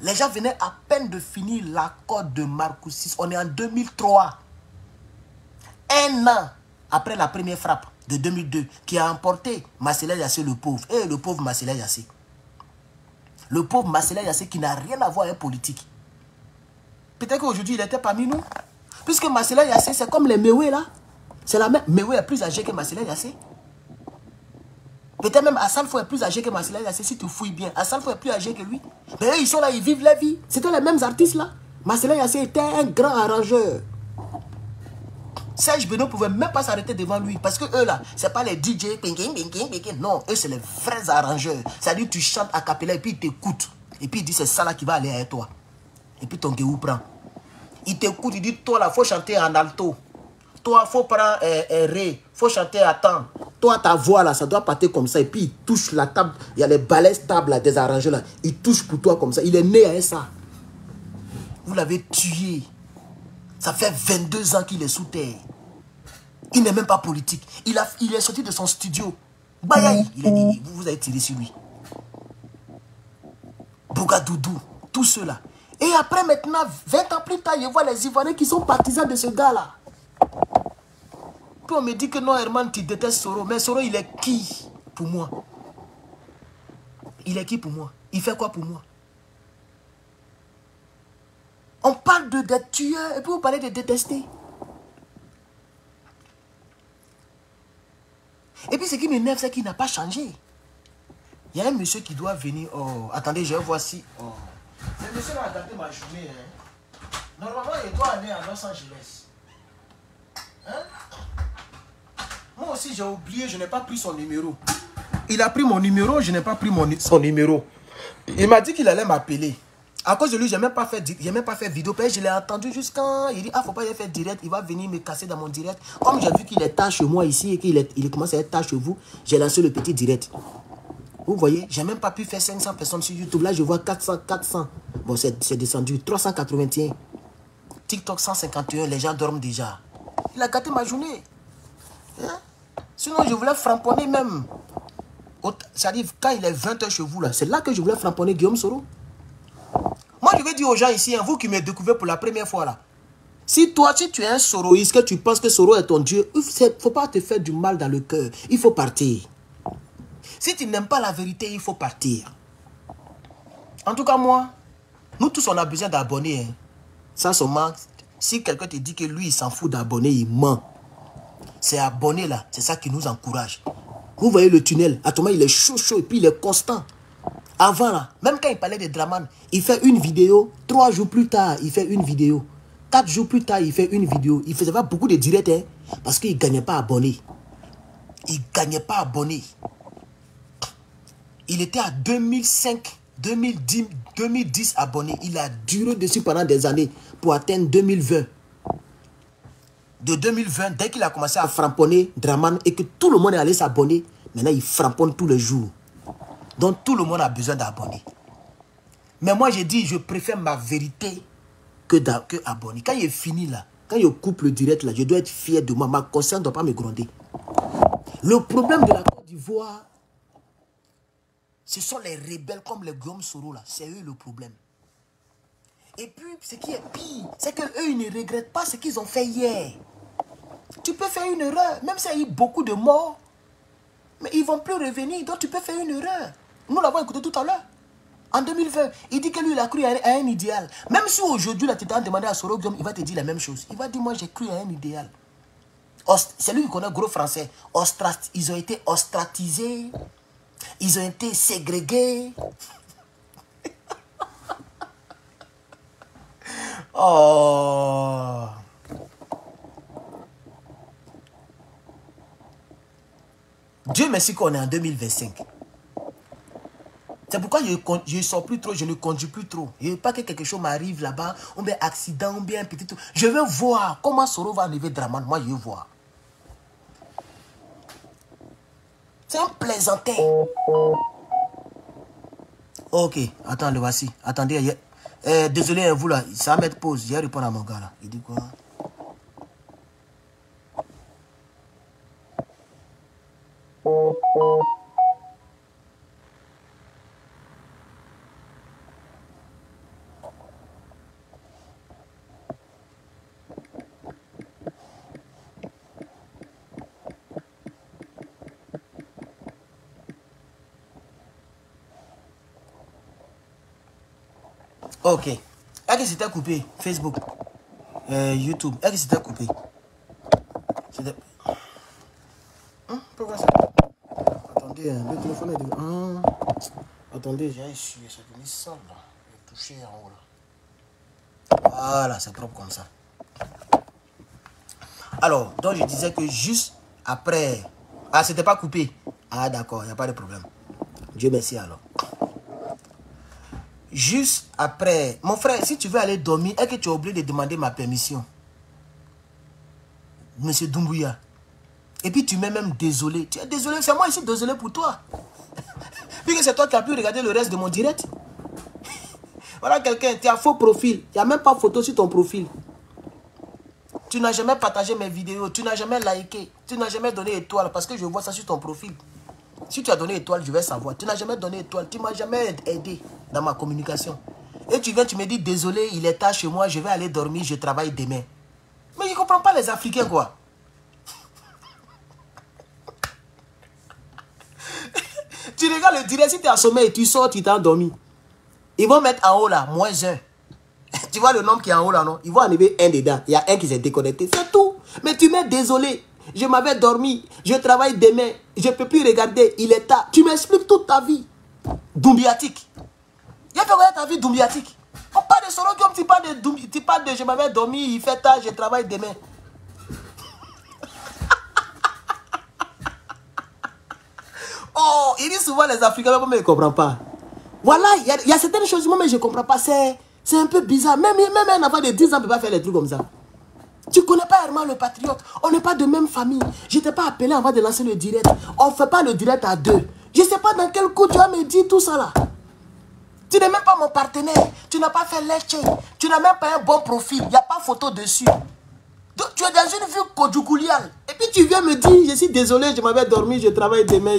Les gens venaient à peine de finir l'accord de Marcoussis. On est en 2003. Un an après la première frappe de 2002 qui a emporté Marcellin Yassé le pauvre. Et le pauvre Marcellin Yassé. Le pauvre Marcellin Yassé qui n'a rien à voir avec politique. Peut-être qu'aujourd'hui il était parmi nous. Puisque Marcellin Yassé c'est comme les Mewe là. C'est la même. Mewe est plus âgé que Marcellin Yassé. Peut-être même Assalfo est plus âgé que Marcellin Yassé si tu fouilles bien. Assalfo est plus âgé que lui. Mais eux ils sont là, ils vivent la vie. C'était les mêmes artistes là. Marcellin Yassé était un grand arrangeur. Serge Beno ne pouvait même pas s'arrêter devant lui. Parce que eux là, c'est pas les DJ. Non, eux c'est les vrais arrangeurs. C'est-à-dire tu chantes a cappella et puis ils t'écoutent. Et puis il dit c'est ça là qui va aller avec toi. Et puis ton guéou prend. Il t'écoute, il dit toi là, faut chanter en alto. Toi, faut prendre ré. Faut chanter à temps. Toi, ta voix là, ça doit partir comme ça. Et puis il touche la table. Il y a les balaises tables là, des arrangeurs là. Il touche pour toi comme ça. Il est né avec ça. Vous l'avez tué. Ça fait 22 ans qu'il est sous terre. Il n'est même pas politique. Il est sorti de son studio. Bayaï, vous avez tiré sur lui. Bougadoudou, tout cela. Et après maintenant, 20 ans plus tard, je vois les Ivoiriens qui sont partisans de ce gars-là. Puis on me dit que non, Herman, tu détestes Soro. Mais Soro, il est qui pour moi? Il est qui pour moi? Il fait quoi pour moi? On parle d'être tueur et puis vous parlez de détester. Et puis ce qui m'énerve, c'est qu'il n'a pas changé. Il y a un monsieur qui doit venir. Oh, attendez, je vais voir si. Oh. Ce monsieur a gâté ma journée. Hein. Normalement, il doit aller à Los Angeles. Hein? Moi aussi, j'ai oublié, je n'ai pas pris son numéro. Il a pris mon numéro, je n'ai pas pris son numéro. Il m'a dit qu'il allait m'appeler. À cause de lui, je n'ai même pas fait vidéo. Je l'ai entendu jusqu'à... Il dit, ah, faut pas y faire direct. Il va venir me casser dans mon direct. Comme j'ai vu qu'il est tard chez moi ici et qu'il commence à être tard chez vous, j'ai lancé le petit direct. Vous voyez, j'ai même pas pu faire 500 personnes sur YouTube. Là, je vois 400. Bon, c'est descendu. 381. TikTok 151. Les gens dorment déjà. Il a gâté ma journée. Hein? Sinon, je voulais framponner même. C'est-à-dire, quand il est 20h chez vous, là, c'est là que je voulais framponner Guillaume Soro. Moi, je vais dire aux gens ici, hein, vous qui me découvrez pour la première fois là, si tu es un soroïste, que tu penses que Soro est ton Dieu, il ne faut pas te faire du mal dans le cœur. Il faut partir. Si tu n'aimes pas la vérité, il faut partir. En tout cas, moi, nous tous, on a besoin d'abonnés. Hein. Ça, seulement, si quelqu'un te dit que lui, il s'en fout d'abonnés, il ment. C'est abonné là, c'est ça qui nous encourage. Vous voyez le tunnel, à tout moment, il est chaud et puis il est constant. Avant là, même quand il parlait de Draman, il fait une vidéo, 3 jours plus tard, il fait une vidéo. 4 jours plus tard, il fait une vidéo. Il faisait pas beaucoup de directs, hein, parce qu'il ne gagnait pas abonné. Il ne gagnait pas abonné. Il était à 2005, 2010 abonnés. Il a duré dessus pendant des années pour atteindre 2020. De 2020, dès qu'il a commencé à framponner Draman et que tout le monde est allé s'abonner, maintenant il framponne tous les jours. Donc tout le monde a besoin d'abonner. Mais moi j'ai dit, je préfère ma vérité que abonner. Quand il est fini là, quand il coupe le direct là, je dois être fier de moi. Ma conscience ne doit pas me gronder. Le problème de la Côte d'Ivoire, ce sont les rebelles comme les Guillaume Soro là. C'est eux le problème. Et puis, ce qui est pire, c'est qu'eux, ils ne regrettent pas ce qu'ils ont fait hier. Tu peux faire une erreur, même s'il y a eu beaucoup de morts, mais ils ne vont plus revenir, donc tu peux faire une erreur. Nous l'avons écouté tout à l'heure. En 2020, il dit que lui, il a cru à un idéal. Même si aujourd'hui, tu t'as demandé à Soro Guillaume, il va te dire la même chose. Il va dire, moi, j'ai cru à un idéal. C'est lui qui connaît gros français. Ils ont été ostratisés. Ils ont été ségrégés. Oh. Dieu merci qu'on est en 2025. C'est pourquoi je ne sors plus trop, je ne conduis plus trop. Je ne veux pas que quelque chose m'arrive là-bas, ou bien accident, ou bien un petit truc. Je veux voir comment Soro va enlever Draman. Moi, je veux voir. C'est un plaisantin. Ok, attends, le voici. Attendez, désolé, vous là, ça va mettre pause. Je vais répondre à mon gars là. Il dit quoi? Ok. Est-ce que c'était coupé? Facebook, YouTube. Est-ce que c'était coupé? Pourquoi ça? Attendez, le téléphone est devenu... Attendez, j'ai essuyé, c'est devenu sale là. J'ai touché en haut là. Voilà, c'est propre comme ça. Alors, donc je disais que juste après... Ah, c'était pas coupé. Ah, d'accord, il n'y a pas de problème. Dieu merci alors. Juste après... Mon frère, si tu veux aller dormir, est-ce que tu es obligé de demander ma permission? Monsieur Doumbouya. Et puis tu m'es même désolé. Tu es désolé, c'est moi ici désolé pour toi. Puisque c'est toi qui as pu regarder le reste de mon direct. Voilà quelqu'un, tu as faux profil. Il n'y a même pas photo sur ton profil. Tu n'as jamais partagé mes vidéos. Tu n'as jamais liké. Tu n'as jamais donné étoile parce que je vois ça sur ton profil. Si tu as donné étoile, je vais savoir. Tu n'as jamais donné étoile. Tu ne m'as jamais aidé dans ma communication. Et tu viens, tu me dis, désolé, il est tard chez moi, je vais aller dormir, je travaille demain. Mais je ne comprends pas les Africains, quoi. Tu regardes le direct, si tu es assommé et tu sors, tu t'es endormi. Ils vont mettre en haut là, -1. Tu vois le nombre qui est en haut là, non? Ils vont enlever un dedans. Il y a un qui s'est déconnecté. C'est tout. Mais tu mets désolé. Je m'avais dormi. Je travaille demain. Je ne peux plus regarder. Il est tard. Tu m'expliques toute ta vie. Doumbiatique. Il a fait regarder ta vie Doumbiatique. On parle de Soro Guillaume, tu parles de je m'avais dormi, il fait tard, je travaille demain. Oh, il dit souvent les Africains, mais ils ne comprennent pas. Voilà, il y a certaines choses, moi, mais je ne comprends pas. C'est un peu bizarre. Même un enfant de 10 ans ne peut pas faire des trucs comme ça. Tu ne connais pas Herman le patriote. On n'est pas de même famille. Je ne t'ai pas appelé avant de lancer le direct. On ne fait pas le direct à deux. Je ne sais pas dans quel coup tu vas me dire tout ça là. Tu n'es même pas mon partenaire. Tu n'as pas fait lecture. Tu n'as même pas un bon profil. Il n'y a pas photo dessus. Donc, tu es dans une vie conjugaliale. Et puis tu viens me dire, je suis désolé, je m'avais dormi, je travaille demain.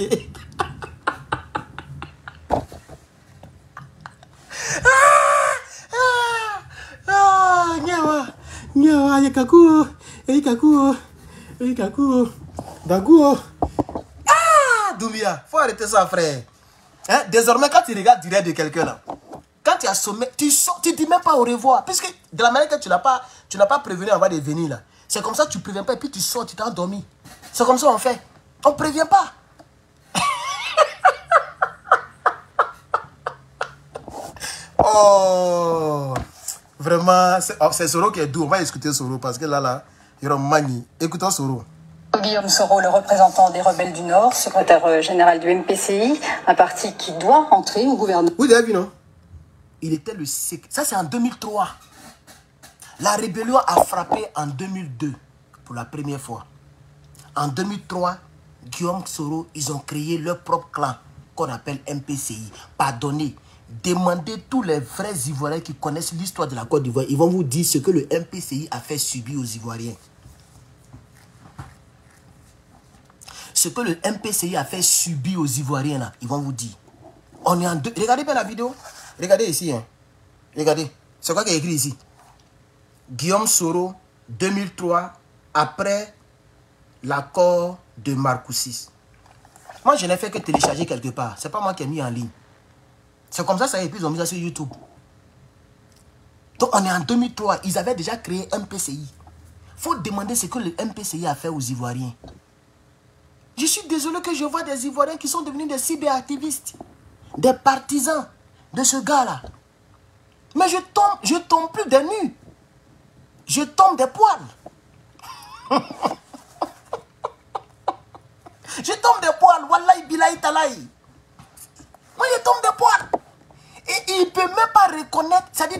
Nyawa, yakakuo, yakakuo, yakakuo, daguo. Ah, Doumbia, faut arrêter ça, frère. Hein? Désormais, quand tu regardes direct de quelqu'un là, quand tu as sommé, tu ne dis même pas au revoir. Puisque de la manière que tu n'as pas prévenu avant de venir là, c'est comme ça que tu ne préviens pas et puis tu sors, tu t'es endormi. C'est comme ça qu'on fait. On ne prévient pas. Oh, vraiment, c'est Soro qui est doux. On va écouter Soro parce que là, il y aura mani. Écoutons Soro. Guillaume Soro, le représentant des rebelles du Nord, secrétaire général du MPCI, un parti qui doit entrer au gouvernement. Vous avez vu, non? Il était le secrétaire. Ça, c'est en 2003. La rébellion a frappé en 2002 pour la première fois. En 2003, Guillaume Soro, ils ont créé leur propre clan qu'on appelle MPCI. Pardonnez, demandez tous les vrais Ivoiriens qui connaissent l'histoire de la Côte d'Ivoire. Ils vont vous dire ce que le MPCI a fait subir aux Ivoiriens. Ce que le MPCI a fait subir aux Ivoiriens, là, ils vont vous dire. On est en deux. Regardez bien la vidéo. Regardez ici. Hein. Regardez. C'est quoi qui est écrit ici? Guillaume Soro, 2003, après l'accord de Marcoussis. Moi, je n'ai fait que télécharger quelque part. Ce n'est pas moi qui ai mis en ligne. C'est comme ça, et puis ils ont mis ça sur YouTube. Donc, on est en 2003. Ils avaient déjà créé un MPCI. Il faut demander ce que le MPCI a fait aux Ivoiriens. Je suis désolé que je vois des Ivoiriens qui sont devenus des cyberactivistes, des partisans de ce gars-là. Mais je tombe plus des nues. Je tombe des poils. Je tombe des poils. Wallahi billahi talahi. Moi, je tombe des poils. Et il ne peut même pas reconnaître. C'est-à-dire,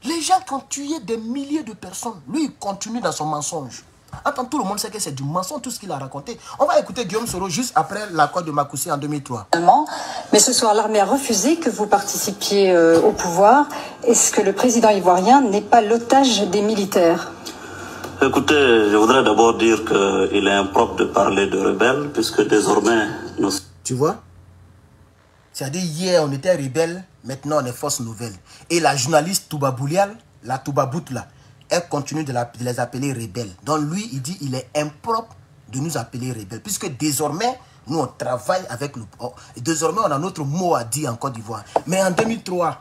les gens qui ont tué des milliers de personnes, lui, il continue dans son mensonge. Attends, tout le monde sait que c'est du mensonge, tout ce qu'il a raconté. On va écouter Guillaume Soro juste après l'accord de Marcoussis en 2003. Mais ce soir, l'armée a refusé que vous participiez au pouvoir. Est-ce que le président ivoirien n'est pas l'otage des militaires? Écoutez, je voudrais d'abord dire qu'il est impropre de parler de rebelles, puisque désormais nous... Tu vois? C'est-à-dire, hier, on était rebelles, maintenant, on est force nouvelle. Et la journaliste Touba Boulial, la Touba Bout, là, elle continue de les appeler rebelles. Donc, lui, il dit qu'il est impropre de nous appeler rebelles, puisque désormais, nous, on travaille avec le... Désormais, on a notre mot à dire en Côte d'Ivoire. Mais en 2003,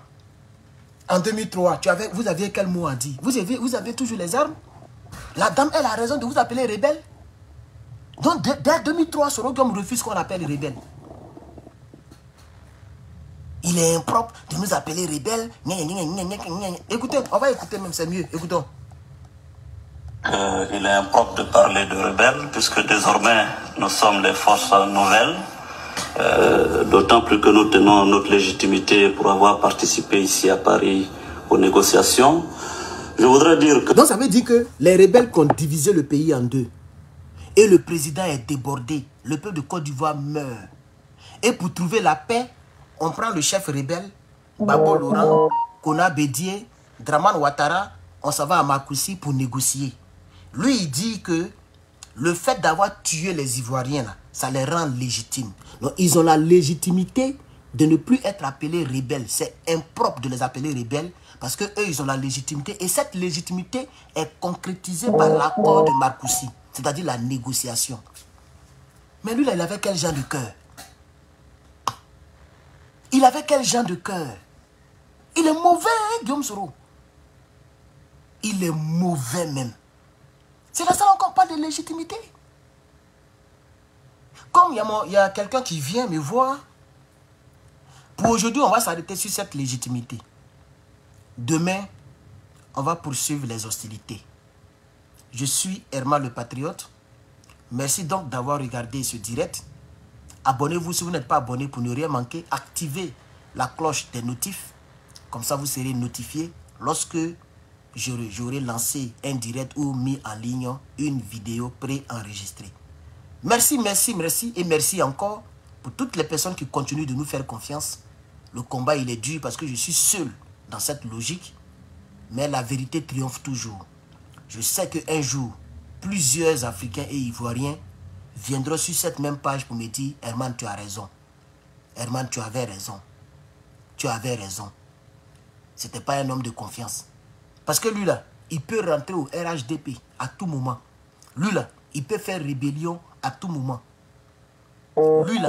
vous aviez quel mot à dire? Vous avez toujours les armes? La dame, elle a raison de vous appeler rebelle. Donc, dès 2003, Soro Guillaume refuse qu'on appelle rebelle. Il est impropre de nous appeler rebelles. Écoutez, on va écouter même, c'est mieux. Écoutons. Il est impropre de parler de rebelles, puisque désormais, nous sommes les forces nouvelles. D'autant plus que nous tenons notre légitimité pour avoir participé ici à Paris aux négociations. Je voudrais dire que... Donc ça veut dire que les rebelles ont divisé le pays en deux. Et le président est débordé. Le peuple de Côte d'Ivoire meurt. Et pour trouver la paix, on prend le chef rebelle, Babo Laurent, Kona Bédié, Dramane Ouattara, on s'en va à Marcoussis pour négocier. Lui, il dit que le fait d'avoir tué les Ivoiriens, là, ça les rend légitimes. Donc, ils ont la légitimité de ne plus être appelés rebelles. C'est impropre de les appeler rebelles parce qu'eux, ils ont la légitimité. Et cette légitimité est concrétisée par l'accord de Marcoussis, c'est-à-dire la négociation. Mais lui, là, il avait quel genre de cœur? Il avait quel genre de cœur? Il est mauvais, hein, Guillaume Soro? Il est mauvais même. C'est là ça encore pas de légitimité. Comme il y a quelqu'un qui vient me voir, pour aujourd'hui, on va s'arrêter sur cette légitimité. Demain, on va poursuivre les hostilités. Je suis Herman le Patriote. Merci donc d'avoir regardé ce direct. Abonnez-vous si vous n'êtes pas abonné pour ne rien manquer. Activez la cloche des notifs. Comme ça, vous serez notifié lorsque j'aurai lancé un direct ou mis en ligne une vidéo préenregistrée. Merci, merci, merci et merci encore pour toutes les personnes qui continuent de nous faire confiance. Le combat, il est dur parce que je suis seul dans cette logique. Mais la vérité triomphe toujours. Je sais qu'un jour, plusieurs Africains et Ivoiriens viendront sur cette même page pour me dire « Herman, tu as raison. Herman, tu avais raison. Tu avais raison. » Ce n'était pas un homme de confiance. Parce que lui, là, il peut rentrer au RHDP à tout moment. Lui, là, il peut faire rébellion à tout moment. Lui, là,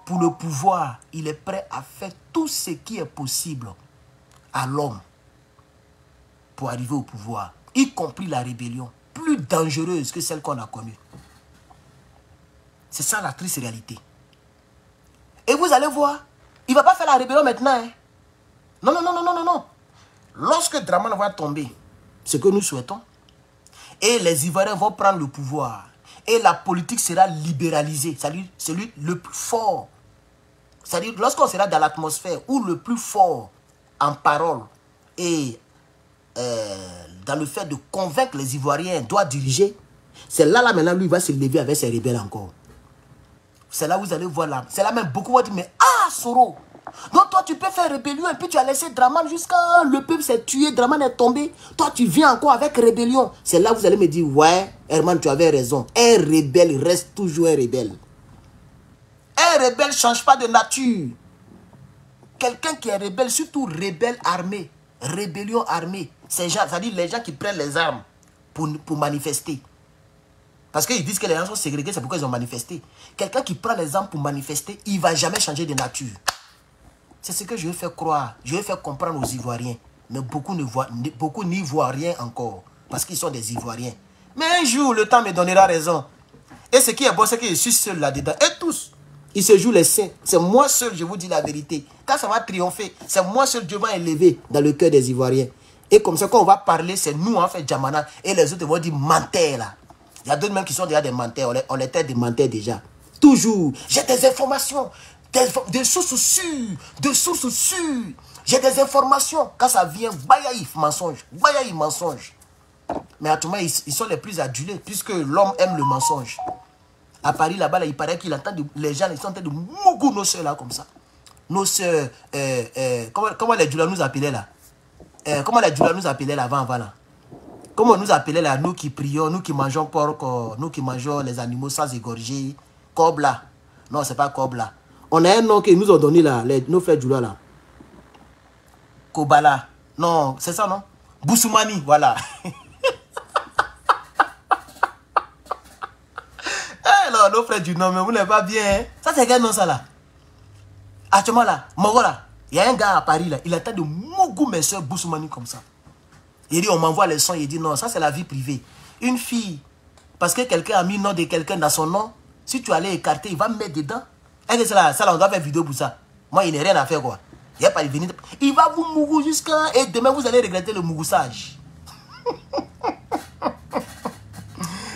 pour le pouvoir, il est prêt à faire tout ce qui est possible à l'homme pour arriver au pouvoir, y compris la rébellion, plus dangereuse que celle qu'on a connue. C'est ça la triste réalité. Et vous allez voir, il ne va pas faire la rébellion maintenant. Hein. Non, non, non, non, non, non, non. Lorsque Dramane va tomber, ce que nous souhaitons, et les Ivoiriens vont prendre le pouvoir, Et la politique sera libéralisée. C'est-à-dire celui le plus fort. C'est-à-dire lorsqu'on sera dans l'atmosphère où le plus fort en parole et dans le fait de convaincre les Ivoiriens doit diriger, c'est là maintenant lui il va se lever avec ses rebelles encore. C'est là où vous allez voir là. C'est là même beaucoup vont dire mais ah Soro, donc toi tu peux faire rébellion et puis tu as laissé Dramane jusqu'à le peuple s'est tué, Dramane est tombé. Toi tu viens encore avec rébellion. C'est là où vous allez me dire ouais Herman tu avais raison. Un rebelle reste toujours un rebelle. Un rebelle ne change pas de nature. Quelqu'un qui est rebelle, surtout rebelle armé, rébellion armée, c'est-à-dire les gens qui prennent les armes pour manifester. Parce qu'ils disent que les gens sont ségrégés, c'est pourquoi ils ont manifesté. Quelqu'un qui prend les armes pour manifester, il ne va jamais changer de nature. C'est ce que je veux faire croire, je veux faire comprendre aux Ivoiriens. Mais beaucoup n'y voient rien encore, parce qu'ils sont des Ivoiriens. Mais un jour, le temps me donnera raison. Et ce qui est bon, c'est que je suis seul là-dedans. Et tous, ils se jouent les saints. C'est moi seul, je vous dis la vérité. Quand ça va triompher, c'est moi seul, Dieu va élever dans le cœur des Ivoiriens. Et comme ça, quand on va parler, c'est nous, en fait, Djamana. Et les autres vont dire menteurs, là. Il y a d'autres même qui sont déjà des menteurs. On les traite des menteurs déjà. Toujours. J'ai des informations. Des sources sûres. De sources sûres. J'ai des informations. Quand ça vient, bayaïf, mensonge. Bayaïf, mensonge. Mais à tout moment, ils sont les plus adulés, puisque l'homme aime le mensonge. À Paris, là-bas, là, il paraît qu'il entend les gens, ils sont en train de mougou nos soeurs, là, comme ça. Nos soeurs, comment les Djoula nous appelaient, là? Comment les Djoula nous appelaient, là, avant, là? Comment on nous appelait, là, nous qui prions, nous qui mangeons porc, nous qui mangeons les animaux sans égorger, Kobla. Non, c'est pas Kobla. On a un nom qu'ils nous ont donné, là, nos frères Djoula, là. Kobala. Non, c'est ça, non? Boussoumani, voilà. Alors, nos frères du nom, mais vous n'êtes pas bien. Hein? Ça, c'est quel nom, ça, là? Actuellement, là, Moro, là, il y a un gars à Paris, là, il attend de mougou mes soeurs Boussoumani comme ça. Il dit, on m'envoie les sons, il dit, non, ça, c'est la vie privée. Une fille, parce que quelqu'un a mis le nom de quelqu'un dans son nom, si tu allais écarter, il va me mettre dedans. Et ça, là, on doit faire vidéo pour ça. Moi, il n'est rien à faire, quoi. Il va pas venir. Il va vous mougou jusqu'à... Et demain, vous allez regretter le mougoussage.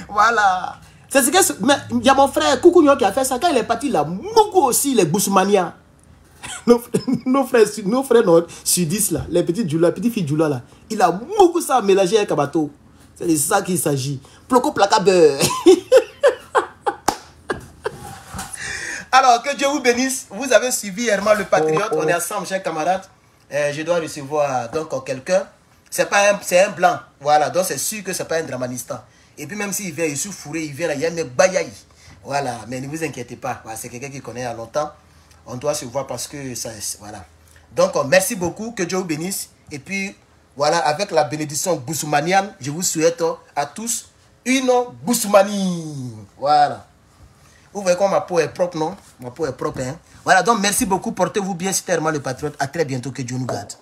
Voilà. C'est ce que... Mais il y a mon frère Koukounio qui a fait ça. Quand il est parti là, mougou aussi, les Boussoumania. Nos frères sudistes là, les petites Djoula, petites filles Djoula là, il a mougou ça mélangé avec un bateau. C'est de ça qu'il s'agit. Ploco placa beurre. Alors, que Dieu vous bénisse. Vous avez suivi Herman le Patriote. On est ensemble, chers camarades. Je dois recevoir donc quelqu'un. C'est un blanc. Voilà, donc c'est sûr que c'est pas un dramanistan. Et puis même s'il vient, il est fourré, il vient là, il y a un bayaï. Voilà, mais ne vous inquiétez pas. Voilà, c'est quelqu'un qui connaît il y a longtemps. On doit se voir parce que ça... Voilà. Donc, merci beaucoup. Que Dieu vous bénisse. Et puis, voilà, avec la bénédiction boussoumanienne, je vous souhaite à tous une Boussoumanie. Voilà. Vous voyez comment ma peau est propre, non? Ma peau est propre, hein? Voilà, donc merci beaucoup. Portez-vous bien. C'était Herman le Patriote. À très bientôt. Que Dieu nous garde.